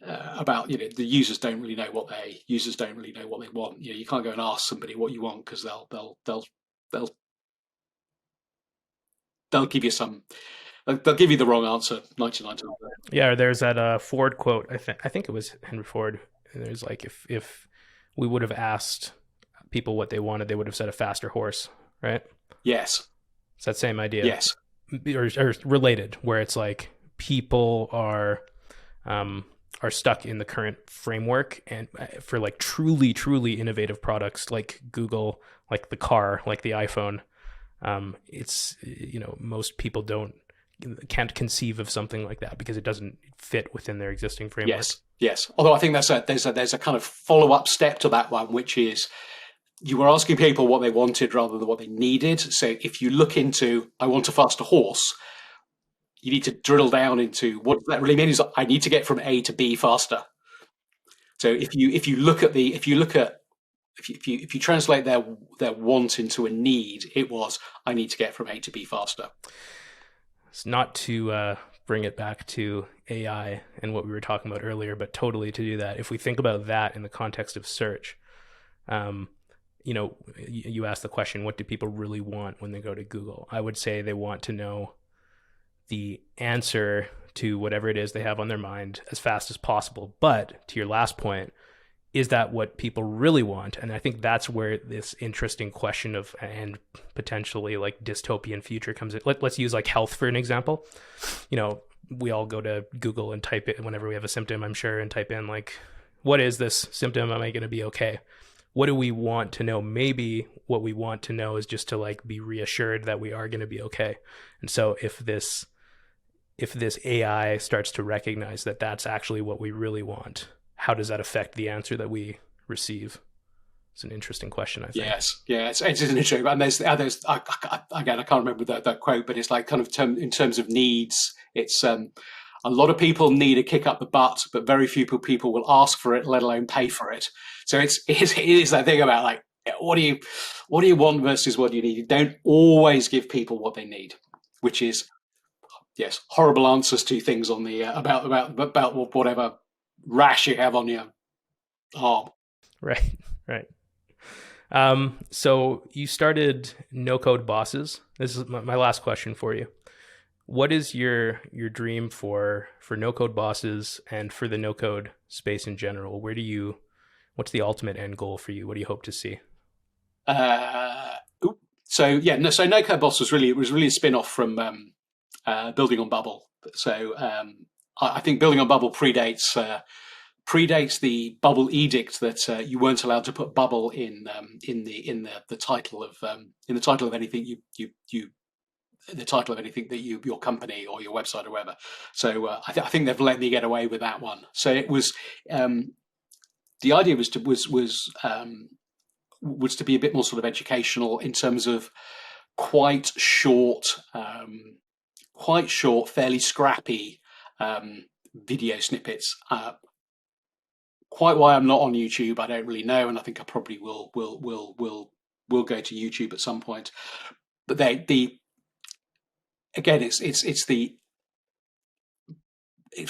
about, the users don't really know what they want. You can't go and ask somebody what you want, because they'll they'll give you some they'll give you the wrong answer 99 times. Yeah, there's that Ford quote. I think it was Henry Ford. And there's like, if we would have asked people what they wanted, they would have said a faster horse, right? Yes, It's that same idea, yes, or related, where it's like people are stuck in the current framework, and for like truly, truly innovative products like Google, like the car, like the iPhone, it's most people can't conceive of something like that because it doesn't fit within their existing framework. yes. Although I think there's a kind of follow up step to that one, which is, you were asking people what they wanted rather than what they needed. So if you look into, I want a faster horse, you need to drill down into what that really means. I need to get from A to B faster. So if you translate their want into a need, it was, I need to get from A to B faster. It's not to bring it back to AI and what we were talking about earlier, but totally to do that. If we think about that in the context of search, you asked the question, what do people really want when they go to Google? I would say they want to know the answer to whatever it is they have on their mind as fast as possible. But to your last point, is that what people really want? And I think that's where this interesting question of, and potentially like dystopian future comes in. Let's use like health for an example. We all go to Google and type it whenever we have a symptom, I'm sure, and type in like, what is this symptom? Am I going to be okay? What do we want to know? Maybe what we want to know is just to like be reassured that we are going to be okay. And so if this AI starts to recognize that that's actually what we really want, how does that affect the answer that we receive? It's an interesting question, I think. Yes, yeah, it's an interesting. And again, I can't remember that quote, but it's like kind of in terms of needs. It's a lot of people need a kick up the butt, but very few people will ask for it, let alone pay for it. So it is that thing about like, what do you want versus what do you need? You don't always give people what they need, which is, yes, horrible answers to things on the about whatever rash you have on your arm. Right, right. So you started No Code Bosses. This is my last question for you. What is your dream for no code bosses and for the no code space in general? What's the ultimate end goal for you? What do you hope to see? Uh, so yeah, no, so No Code Boss was really a spin off from building on Bubble. So I think building on Bubble predates the Bubble edict that you weren't allowed to put Bubble in the title of anything you the title of anything that your company or your website or whatever. So I think they've let me get away with that one. So it was um, the idea was to be a bit more sort of educational in terms of quite short, fairly scrappy um, video snippets. Quite why I'm not on YouTube, I don't really know, and I think I probably will go to YouTube at some point. But the again, it's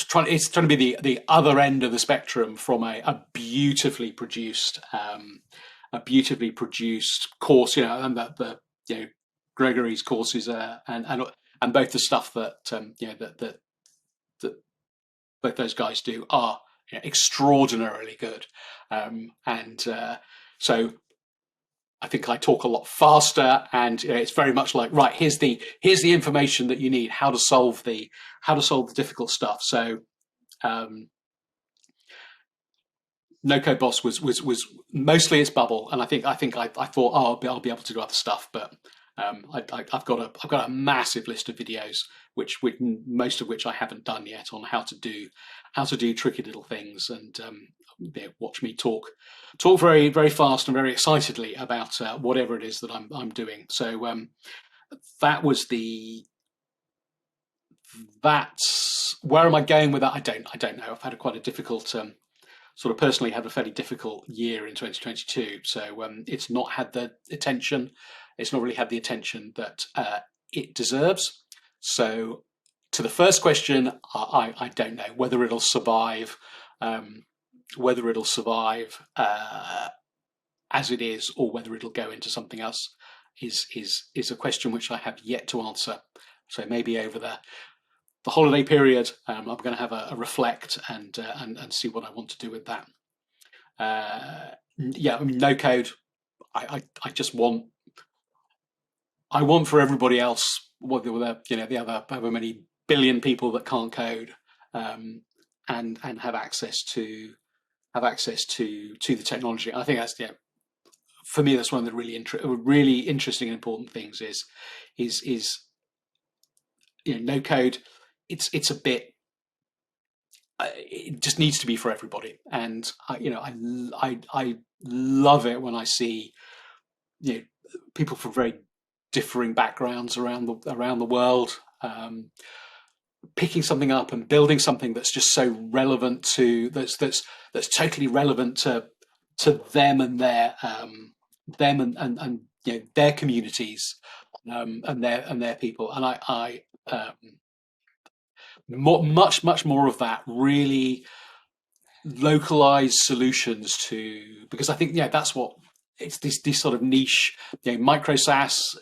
trying to be the other end of the spectrum from a beautifully produced course, and that the Gregory's courses and both the stuff that that both those guys do are extraordinarily good, and so I think I talk a lot faster, and it's very much like, right, here's the information that you need, how to solve the difficult stuff. So um, No Code Boss was mostly its bubble, and I thought, oh, I'll be able to do other stuff, but I've got a massive list of videos, which most of which I haven't done yet, on how to do tricky little things, and watch me talk very very fast and very excitedly about whatever it is that I'm doing. So that was the that's where am I going with that? I don't know. I've had quite a difficult sort of personally had a fairly difficult year in 2022. So it's not had the attention. It's not really had the attention that it deserves. So to the first question, I don't know whether it'll survive, um, whether it'll survive as it is, or whether it'll go into something else. Is a question which I have yet to answer. So maybe over the holiday period, I'm going to have a reflect and see what I want to do with that. Yeah, I mean, no code. I just want for everybody else, whether the other however many billion people that can't code, um, and have access to the technology. I think that's for me that's one of the really interesting and important things is no code. It's a bit it just needs to be for everybody, and I love it when I see you know people from very differing backgrounds around the world picking something up and building something that's just so relevant to that's totally relevant to them and and their communities and their people, and I much more of that, really localized solutions to, because I think that's what it's, this sort of niche, micro SaaS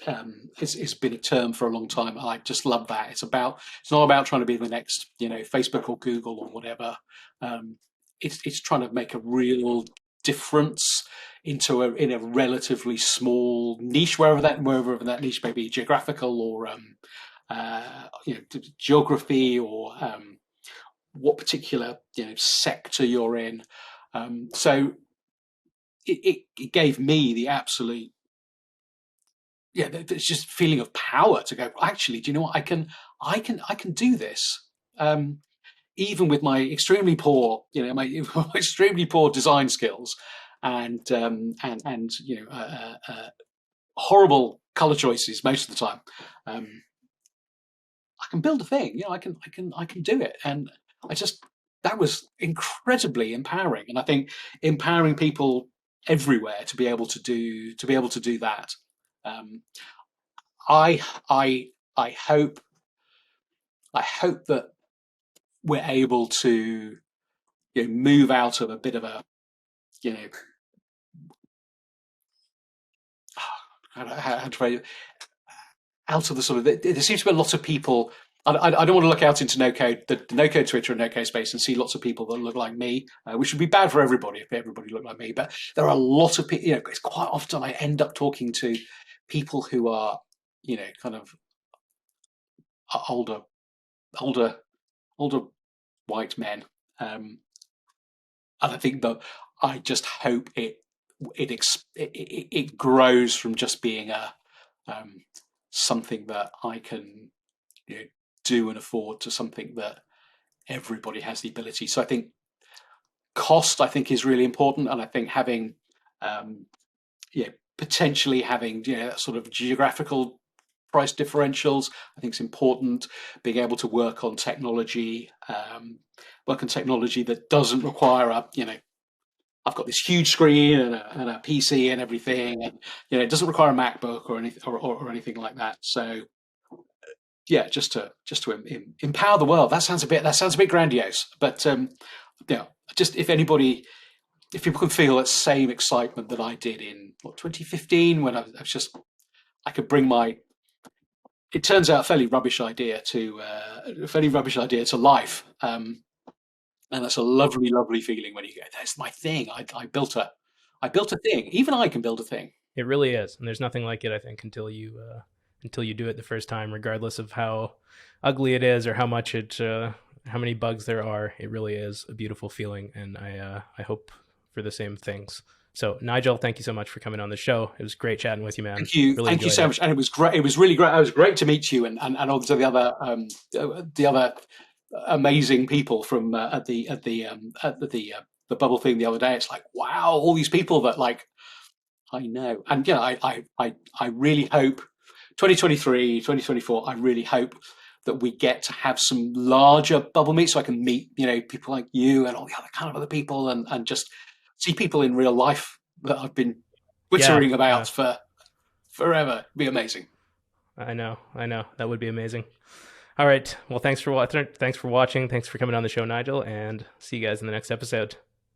has been a term for a long time, and I just love that. It's not about trying to be the next Facebook or Google or whatever. It's trying to make a real difference in a relatively small niche, wherever that niche may be, geographical or geography, or what particular sector you're in. So it gave me the absolute it's just feeling of power to go, actually, do you know what, I can do this, even with my extremely poor my extremely poor design skills, and horrible color choices most of the time. I can build a thing. I can do it, and I just that was incredibly empowering. And I think empowering people everywhere to be able to do that. Um, I I I hope that we're able to move out of a bit of a you know how to out of the sort of there seems to be a lot of people I don't want to look out into no code, the no code Twitter and no code space, and see lots of people that look like me, which would be bad for everybody if everybody looked like me. But there are a lot of people. It's quite often I end up talking to people who are, kind of older, older, older white men, and I think that I just hope it grows from just being a um, something that I can you know, do and afford to something that everybody has the ability. So I think cost, I think, is really important, and I think having, um, potentially having, that sort of geographical price differentials, I think is important. Being able to work on technology that doesn't require I've got this huge screen and a PC and everything, and it doesn't require a MacBook or anything or anything like that. So yeah, just to empower the world. That sounds a bit grandiose, but yeah, just if people can feel that same excitement that I did in 2015 when I was just I could bring my it turns out fairly rubbish idea to life, and that's a lovely lovely feeling when you go, that's my thing. I built a thing. Even I can build a thing. It really is, and there's nothing like it, I think, until you do it the first time, regardless of how ugly it is or how many bugs there are. It really is a beautiful feeling, and I hope for the same things. So, Nigel, thank you so much for coming on the show. It was great chatting with you, man. Really Thank you enjoyed so it. much, and it was great. It was really great. It was great to meet you, and also the other amazing people from the bubble thing the other day. It's like, wow, all these people that like I know, and I really hope 2023, 2024. I really hope that we get to have some larger bubble meets, so I can meet people like you and all the other kind of other people, and just see people in real life that I've been Yeah, twittering yeah, about for forever. It'd be amazing. I know. That would be amazing. All right. Well, thanks for watching. Thanks for coming on the show, Nigel, and see you guys in the next episode.